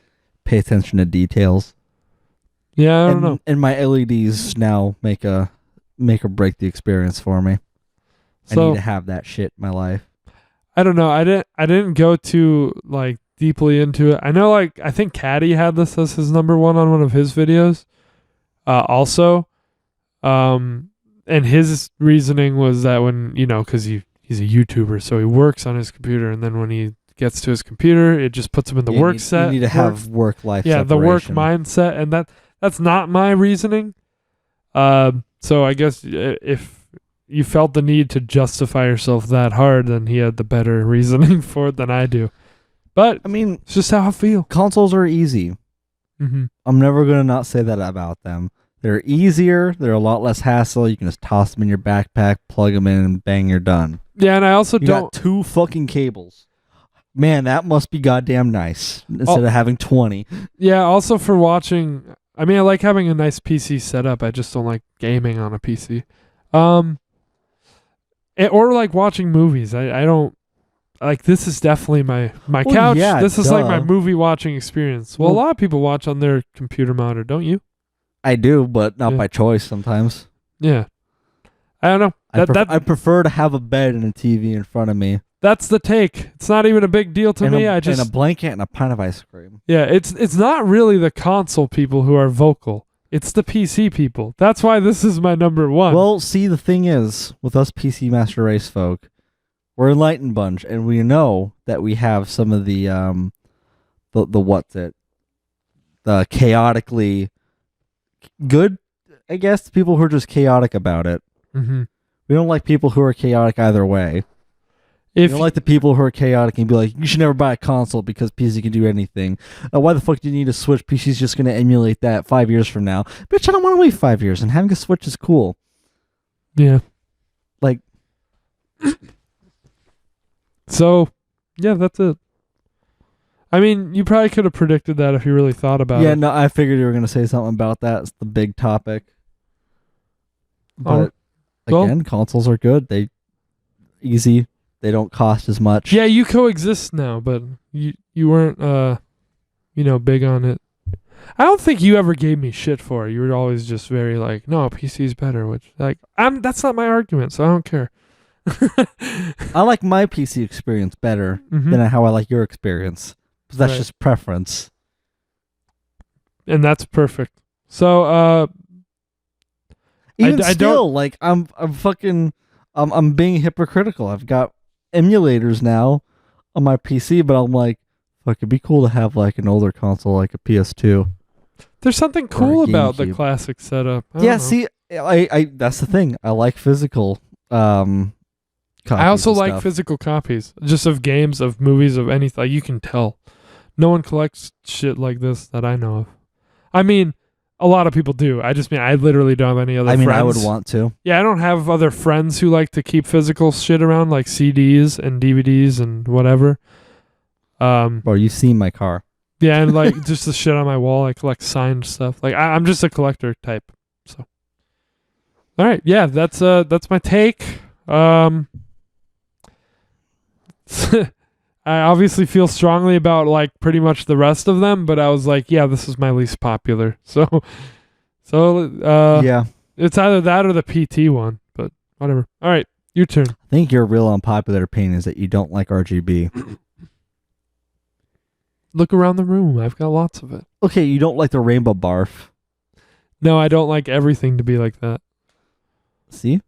pay attention to details. Yeah, I don't know. And my LEDs now make or break the experience for me. I So need to have that shit in my life. I don't know. I didn't go too like deeply into it. I know, like, I think Caddy had this as his number one on one of his videos. Also, and his reasoning was that when, because he's a YouTuber, so he works on his computer, and then when he gets to his computer, it just puts him in the work set. You need to have work-life yeah, the work separation. mindset, and that's not my reasoning. So I guess if you felt the need to justify yourself that hard, then he had the better reasoning for it than I do. But I mean, it's just how I feel. consoles are easy. Mm-hmm. I'm never going to not say that about them. They're easier. They're a lot less hassle. You can just toss them in your backpack, plug them in, and bang, you're done. Yeah, and I also You don't. got 2 fucking cables. Man, that must be goddamn nice. Instead of having 20. Yeah, also for watching. I mean, I like having a nice PC setup. I just don't like gaming on a PC. Or like watching movies. I don't. Like, this is definitely my Well, couch. yeah, This is like my duh. movie watching experience. Well, a Well- lot of people watch on their computer monitor, don't you? I do, but not Yeah. by choice sometimes. Yeah. I don't know. I prefer to have a bed and a TV in front of me. That's the take. It's not even a big deal to me. And a blanket and a pint of ice cream. Yeah, it's not really the console people who are vocal. It's the PC people. That's why this is my number one. Well, see, the thing is, with us PC Master Race folk, we're an enlightened bunch, and we know that we have some of the chaotically good, I guess, people who are just chaotic about it. Mm-hmm. We don't like people who are chaotic either way. We don't like the people who are chaotic and be like, you should never buy a console because PC can do anything. Why the fuck do you need a Switch? PC's just going to emulate that 5 years from now. Bitch, I don't want to wait 5 years, and having a Switch is cool. Yeah. Like. So, yeah, that's it. I mean, you probably could have predicted that if you really thought about it. Yeah, no, I figured you were going to say something about that. It's the big topic. But, again, consoles are good. They easy. They don't cost as much. Yeah, you coexist now, but you weren't, big on it. I don't think you ever gave me shit for it. You were always just very like, no, PC's better, which, like, that's not my argument, so I don't care. I like my PC experience better than how I like your experience. Because that's just preference. And that's perfect. So, even still, like, I'm being hypocritical. I've got emulators now on my PC, but I'm like, fuck, it'd be cool to have like an older console, like a PS2. There's something cool about the classic setup. Yeah, see, I that's the thing. I like physical copies. I also like stuff. physical copies, just of games, of movies, of anything. You can tell. No one collects shit like this that I know of. I mean, a lot of people do. I literally don't have any other friends. I would want to. Yeah, I don't have other friends who like to keep physical shit around, like CDs and DVDs and whatever. Bro, you've seen my car. Yeah, and like just the shit on my wall. I collect signed stuff. Like I'm just a collector type. So, all right, yeah, that's my take. I obviously feel strongly about like pretty much the rest of them, but I was like, yeah, this is my least popular. So Yeah. It's either that or the PT one, but whatever. All right, your turn. I think your real unpopular opinion is that you don't like RGB. Look around the room. I've got lots of it. Okay, you don't like the rainbow barf. No, I don't like everything to be like that. See?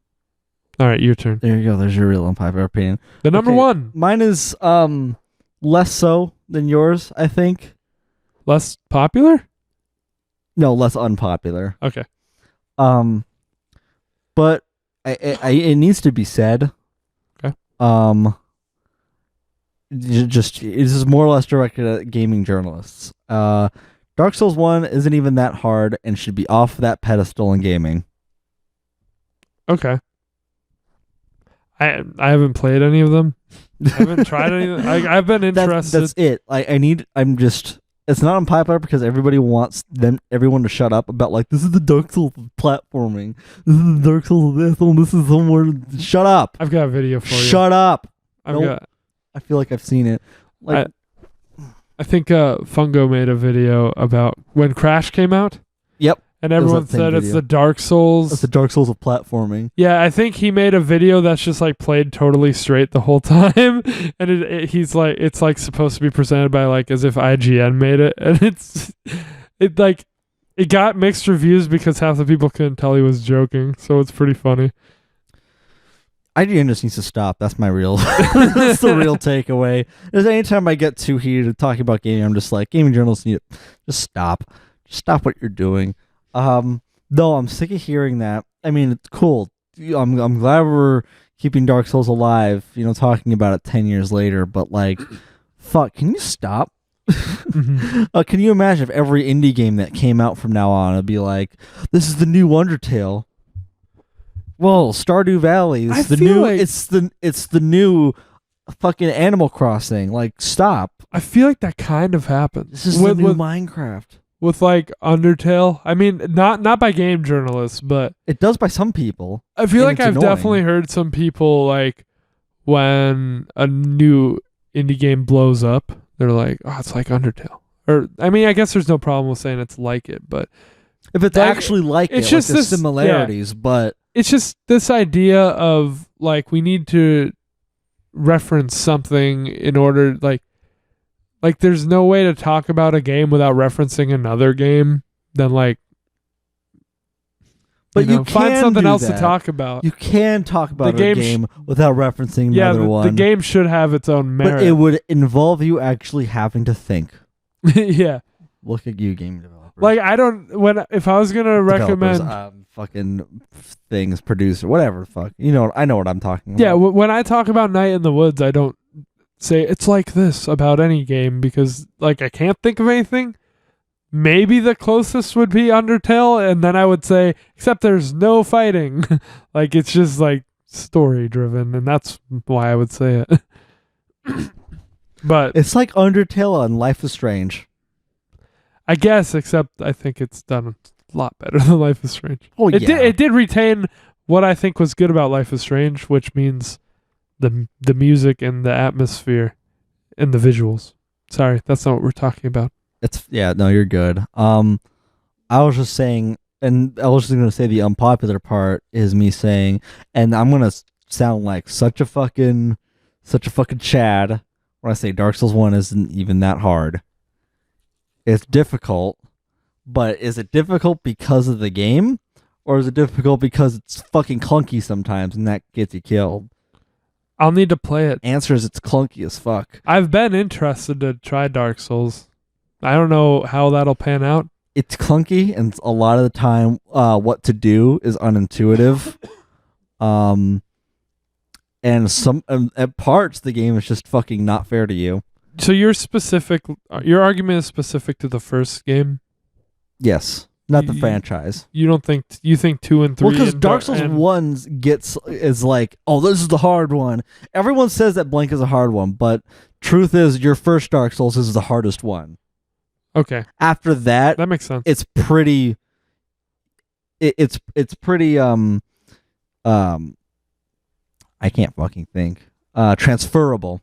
All right, your turn. There you go. There's your real unpopular opinion. The number one. Mine is less so than yours, I think. Less popular? No, less unpopular. Okay. But it needs to be said. Okay. This is more or less directed at gaming journalists. Dark Souls 1 isn't even that hard and should be off that pedestal in gaming. Okay. I haven't played any of them. I haven't tried any of them. I've been interested. That's it. It's not unpopular because everybody wants everyone to shut up about like, this is the Dark Souls of platforming. This is the Dark Souls of this one. This is somewhere. Shut up. I've got a video for you. Shut up. I feel like I've seen it. Like, I think Fungo made a video about when Crash came out. Yep. And everyone said it's the Dark Souls. It's the Dark Souls of platforming. Yeah, I think he made a video that's just like played totally straight the whole time, and it's like supposed to be presented by like as if IGN made it, and it got mixed reviews because half the people couldn't tell he was joking, so it's pretty funny. IGN just needs to stop. That's my real. That's the real takeaway. Because anytime I get too heated talking about gaming, I'm just like, gaming journalists need to just stop. Just stop what you're doing. Though I'm sick of hearing that. I mean, it's cool. I'm glad we're keeping Dark Souls alive, talking about it 10 years later, but like, fuck, can you stop? Mm-hmm. Can you imagine if every indie game that came out from now on would be like, this is the new Undertale. Well, Stardew Valley is it's the new fucking Animal Crossing. Like, stop. I feel like that kind of happens. This is the new Minecraft. With like Undertale, I mean, not by game journalists, but it does by some people. I feel like I've definitely heard some people like when a new indie game blows up, they're like, "Oh, it's like Undertale." Or I mean, I guess there's no problem with saying it's like it, but If it's Like, actually like it's it, just like the this- similarities, but It's just this idea of like we need to reference something in order like there's no way to talk about a game without referencing another game. Then like, But you find can something do else to that. talk about. you can talk about game a game without referencing Yeah, another the one. game should have its own merit. but it would involve you actually having to think. Yeah. Look at you, game developers. Like if I was gonna Developers, recommend, fucking things, producer, whatever the fuck. I know what I'm talking about. yeah, when I talk about Night in the Woods, I don't say it's like this about any game because like I can't think of anything. Maybe the closest would be Undertale, and then I would say, except there's no fighting. Like it's just like story driven, and that's why I would say it. But It's like Undertale and Life is Strange. I guess, except I think it's done a lot better than Life is Strange. Oh, It did retain what I think was good about Life is Strange, which means the music and the atmosphere and the visuals. Sorry, that's not what we're talking about. No, you're good. I was just saying, and I was just gonna say the unpopular part is me saying, and I'm gonna sound like such a fucking Chad when I say Dark Souls 1 isn't even that hard. It's difficult, but is it difficult because of the game, or is it difficult because it's fucking clunky sometimes and that gets you killed? I'll need to play it. Answer is it's clunky as fuck. I've been interested to try Dark Souls. I don't know how that'll pan out. It's clunky, and a lot of the time, what to do is unintuitive. And at parts, the game is just fucking not fair to you. So your argument is specific to the first game? Yes, not the You- franchise. You think 2 and 3? Well, because and Dark Souls and 1 is like, oh, this is the hard one. Everyone says that Blank is a hard one, but truth is, your first Dark Souls is the hardest one. Okay, After that, that makes sense. it's pretty. It's pretty. I can't fucking think. Transferable.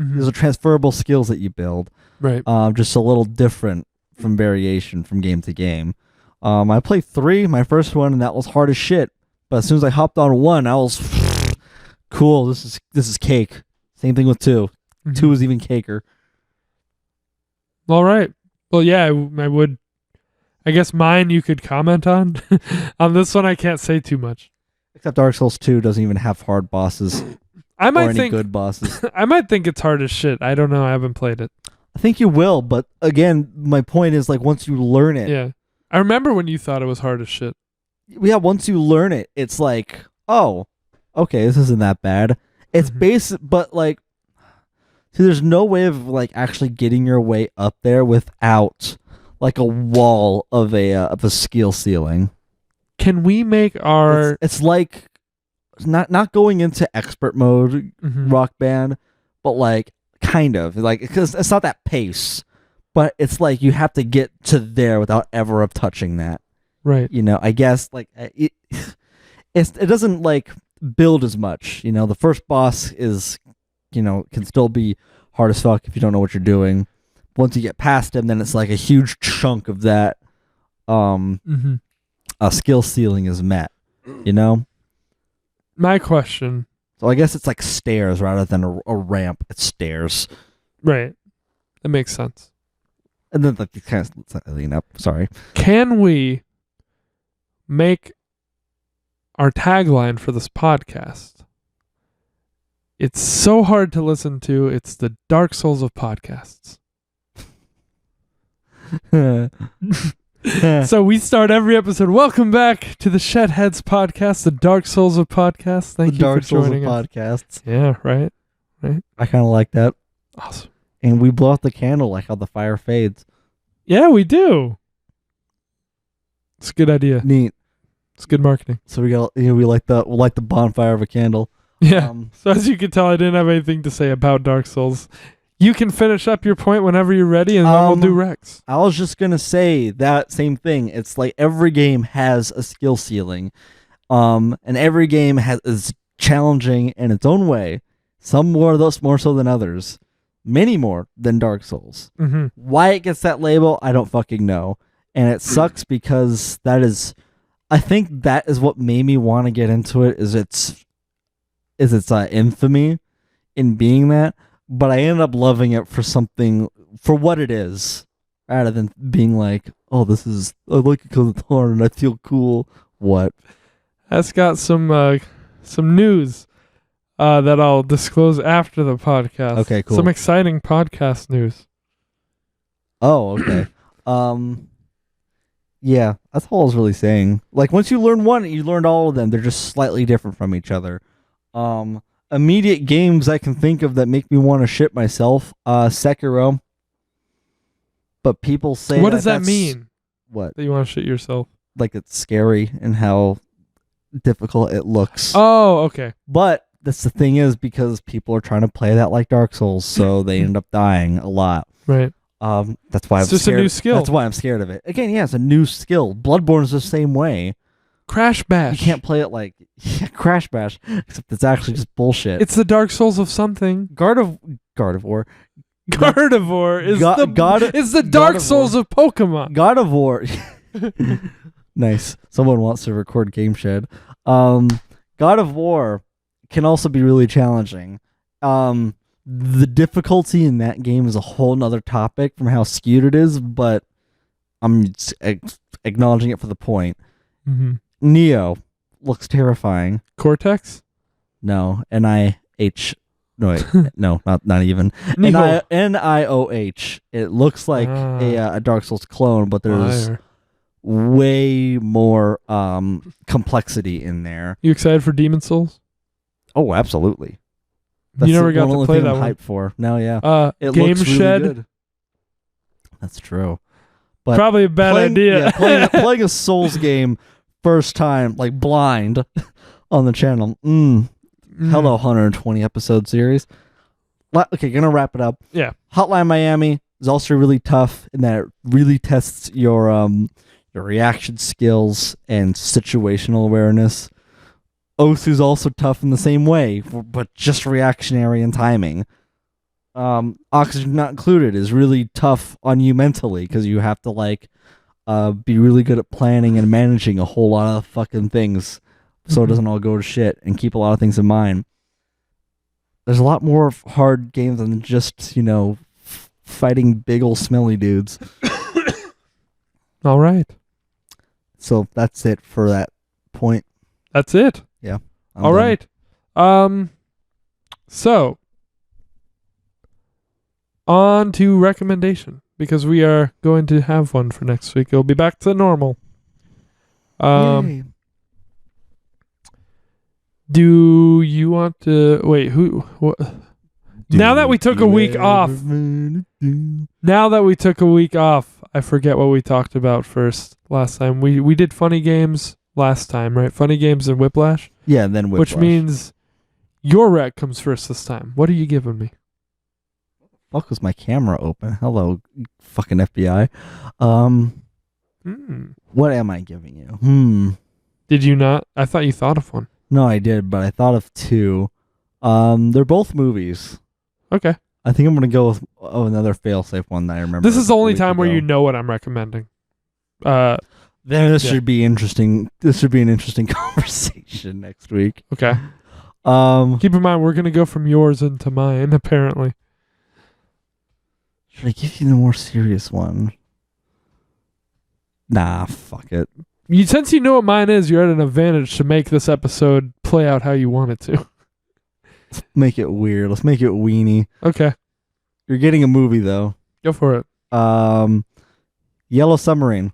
Mhm. These are transferable skills that you build. Right. Just a little different from variation from game to game. I played 3, my first one, and that was hard as shit. But as soon as I hopped on 1, I was cool. This is cake. Same thing with 2. Mhm. 2 is even caker. All right. Well, yeah, I would. I guess mine you could comment on. On this one, I can't say too much. Except Dark Souls 2 doesn't even have hard bosses I or might any think good bosses. I might think it's hard as shit. I don't know. I haven't played it. I think you will, but again, my point is like once you learn it, Yeah. I remember when you thought it was hard as shit. once you learn it, it's like, oh, okay, this isn't that bad. It's Mhm. basic, but like, see, there's no way of like actually getting your way up there without like a wall of a skill ceiling. Can we make our It's like not going into expert mode, Mhm. Rock Band, but like kind of like because it's not that pace, but it's like you have to get to there without ever touching that. right? I guess like it doesn't like build as much. The first boss is can still be hard as fuck if you don't know what you're doing. Once you get past him, then it's like a huge chunk of that Mm-hmm. skill ceiling is met. My question, So I guess it's like stairs rather than a ramp. It's stairs, right? That makes sense. and then like you kind of lean up. Sorry. Can we make our tagline for this podcast? It's so hard to listen to. It's the Dark Souls of podcasts. So we start every episode. Welcome back to the Shedheads podcast, the Dark Souls of podcasts. Thank you Dark for Souls of joining us. podcasts. Yeah, right. I kind of like that. Awesome. And we blow out the candle like how the fire fades. Yeah, we do. It's a good idea. Neat. It's good marketing. So we got we like the bonfire of a candle. Yeah. So as you can tell, I didn't have anything to say about Dark Souls. You can finish up your point whenever you're ready, and then we'll do Rex. I was just gonna say that same thing. It's like every game has a skill ceiling, and every game is challenging in its own way. Some more so than others. Many more than Dark Souls. Mm-hmm. Why it gets that label, I don't fucking know. And it sucks because I think that is what made me want to get into it, is its infamy in being that. But I ended up loving it for what it is, rather than being like, oh, I like it because it's hard and I feel cool. What? That's got some news that I'll disclose after the podcast. Okay, cool. Some exciting podcast news. Oh, okay. Yeah, that's all I was really saying. Like, once you learn one, you learned all of them. They're just slightly different from each other. Immediate games I can think of that make me want to shit myself. Sekiro. But people say what does that mean? What? That you want to shit yourself? Like, it's scary and how difficult it looks. Oh, okay. But that's the thing, is because people are trying to play that like Dark Souls, so they end up dying a lot. Right. That's why it's just a new skill. That's why I'm scared of it. Again, yeah, it's a new skill. Bloodborne's the same way. Crash Bash. You can't play it like Crash Bash, except it's actually just bullshit. It's the Dark Souls of something. Gardevoir. Gardevoir is it's the Dark Souls of Pokemon. God of War. Nice. Someone wants to record Game Shed. God of War can also be really challenging. The difficulty in that game is a whole nother topic from how skewed it is, but I'm acknowledging it for the point. Mm-hmm. Neo looks terrifying. Cortex? No. N-I-H. No, wait. No, not even. N-I-O-H. It looks like a Dark Souls clone, but there's way more complexity in there. You excited for Demon Souls? Oh, absolutely. That's you never got to play that one. Hyped for. No, yeah. It Game looks really Shed. Good. That's true. But probably a bad idea. Yeah, playing a Souls game first time, like blind, on the channel. Hello, 120 episode series. Okay, gonna wrap it up. Yeah. Hotline Miami is also really tough in that it really tests your reaction skills and situational awareness. Osu's also tough in the same way, but just reactionary and timing. Oxygen Not Included is really tough on you mentally, because you have to be really good at planning and managing a whole lot of fucking things so it doesn't all go to shit, and keep a lot of things in mind. There's a lot more hard games than just, fighting big ol' smelly dudes. All right. So that's it for that point. That's it. Yeah. All right. So on to recommendation, because we are going to have one for next week. It'll be back to normal. Yay. Do you want to wait? What? Now that we took a week off. I forget what we talked about last time. We did funny games last time, right? Funny games and Whiplash. Yeah, and then Whiplash. Which means your rec comes first this time. What are you giving me? Fuck, was my camera open? Hello, fucking FBI. What am I giving you? Did you not? I thought you thought of one. No, I did, but I thought of two. They're both movies. Okay. I think I'm gonna go with another failsafe one that I remember. This is the only time where you know what I'm recommending. This should be interesting. This should be an interesting conversation next week. Okay. Keep in mind, we're gonna go from yours into mine. Apparently. Should I give you the more serious one? Nah, fuck it. Since you know what mine is, you're at an advantage to make this episode play out how you want it to. Let's make it weird. Let's make it weenie. Okay. You're getting a movie, though. Go for it. Yellow Submarine.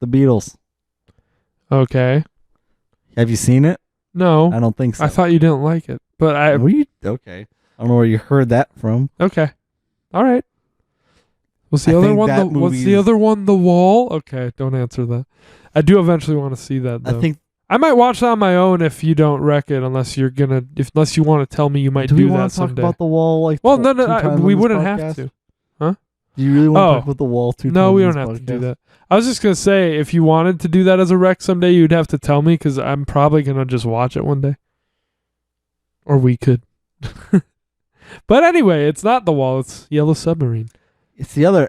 The Beatles. Okay. Have you seen it? No. I don't think so. I thought you didn't like it. But Okay. I don't know where you heard that from. Okay. All right. Was the other one The Wall? Okay, don't answer that. I do eventually want to see that, though. I might watch that on my own if you don't wreck it, unless you want to tell me you might do that someday. Do we want to talk about The Wall? No, we wouldn't have to. Huh? Do you really want to talk about The Wall too? No, we don't have to do that. I was just going to say, if you wanted to do that as a rec someday, you'd have to tell me, because I'm probably going to just watch it one day. Or we could. But anyway, it's not The Wall, it's Yellow Submarine. It's the other.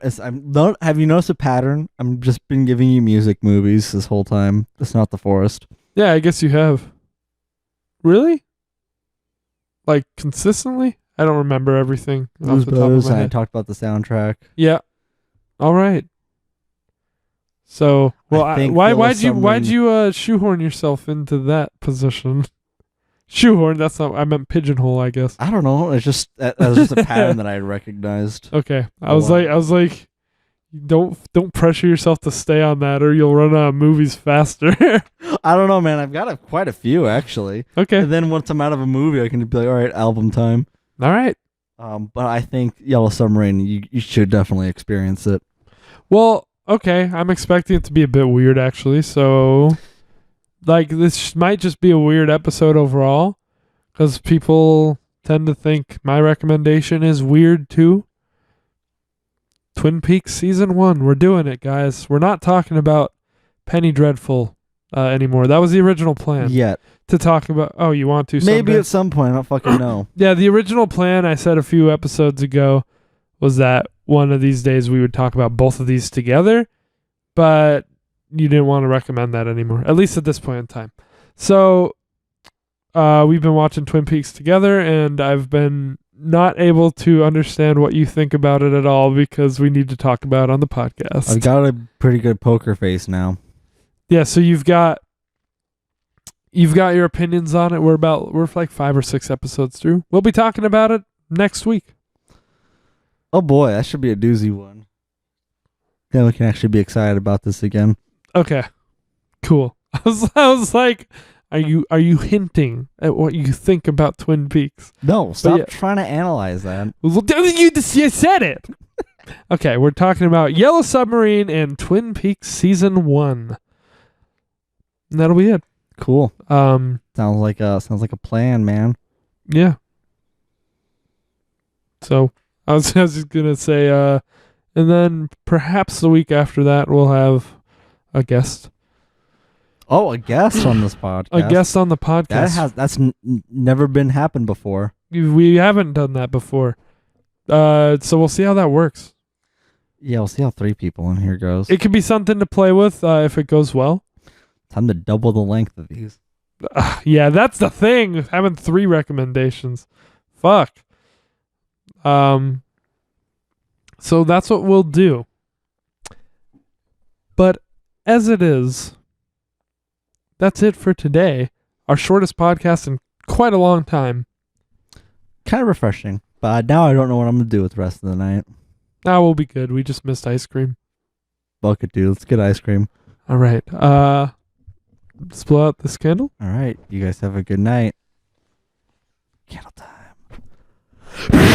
Have you noticed a pattern? I'm just been giving you music movies this whole time. It's not the forest. Yeah, I guess you have. Really? Like consistently? I don't remember everything off the top of my I head. talked about the soundtrack. Yeah. All right. So, why'd you shoehorn yourself into that position? Shoehorn? That's not. I meant pigeonhole, I guess. I don't know. It's just that was just a pattern that I recognized. Okay. I was like, don't pressure yourself to stay on that, or you'll run out of movies faster. I don't know, man. I've got quite a few actually. Okay. And then once I'm out of a movie, I can be like, all right, album time. All right. But I think Yellow Submarine, you should definitely experience it. Well, okay. I'm expecting it to be a bit weird, actually. So, like, this might just be a weird episode overall, because people tend to think my recommendation is weird too. Twin Peaks Season 1. We're doing it, guys. We're not talking about Penny Dreadful anymore. That was the original plan. Yet. To talk about... Oh, you want to someday? Maybe at some point. I don't fucking know. Yeah, the original plan I said a few episodes ago was that one of these days we would talk about both of these together, but you didn't want to recommend that anymore, at least at this point in time. So we've been watching Twin Peaks together, and I've been not able to understand what you think about it at all because we need to talk about it on the podcast. I've got a pretty good poker face now. Yeah, so you've got your opinions on it. We're like 5 or 6 episodes through. We'll be talking about it next week. Oh boy, that should be a doozy one. Then we can actually be excited about this again. Okay, cool. I was like, are you hinting at what you think about Twin Peaks? No, stop trying to analyze that. Well, you said it. Okay, we're talking about Yellow Submarine and Twin Peaks Season 1. And that'll be it. Cool. Sounds like a plan, man. Yeah. So I was just gonna say, and then perhaps the week after that we'll have a guest. Oh, a guest on this podcast. A guest on the podcast. That's never been happened before. We haven't done that before. So we'll see how that works. Yeah, we'll see how 3 people in here goes. It could be something to play with if it goes well. Time to double the length of these. Yeah, that's the thing. Having 3 recommendations. Fuck. So that's what we'll do. But as it is, that's it for today. Our shortest podcast in quite a long time. Kind of refreshing. But now I don't know what I'm going to do with the rest of the night. Now we'll be good. We just missed ice cream. Fuck it, dude. Let's get ice cream. All right. Let's blow out this candle. All right. You guys have a good night. Candle time.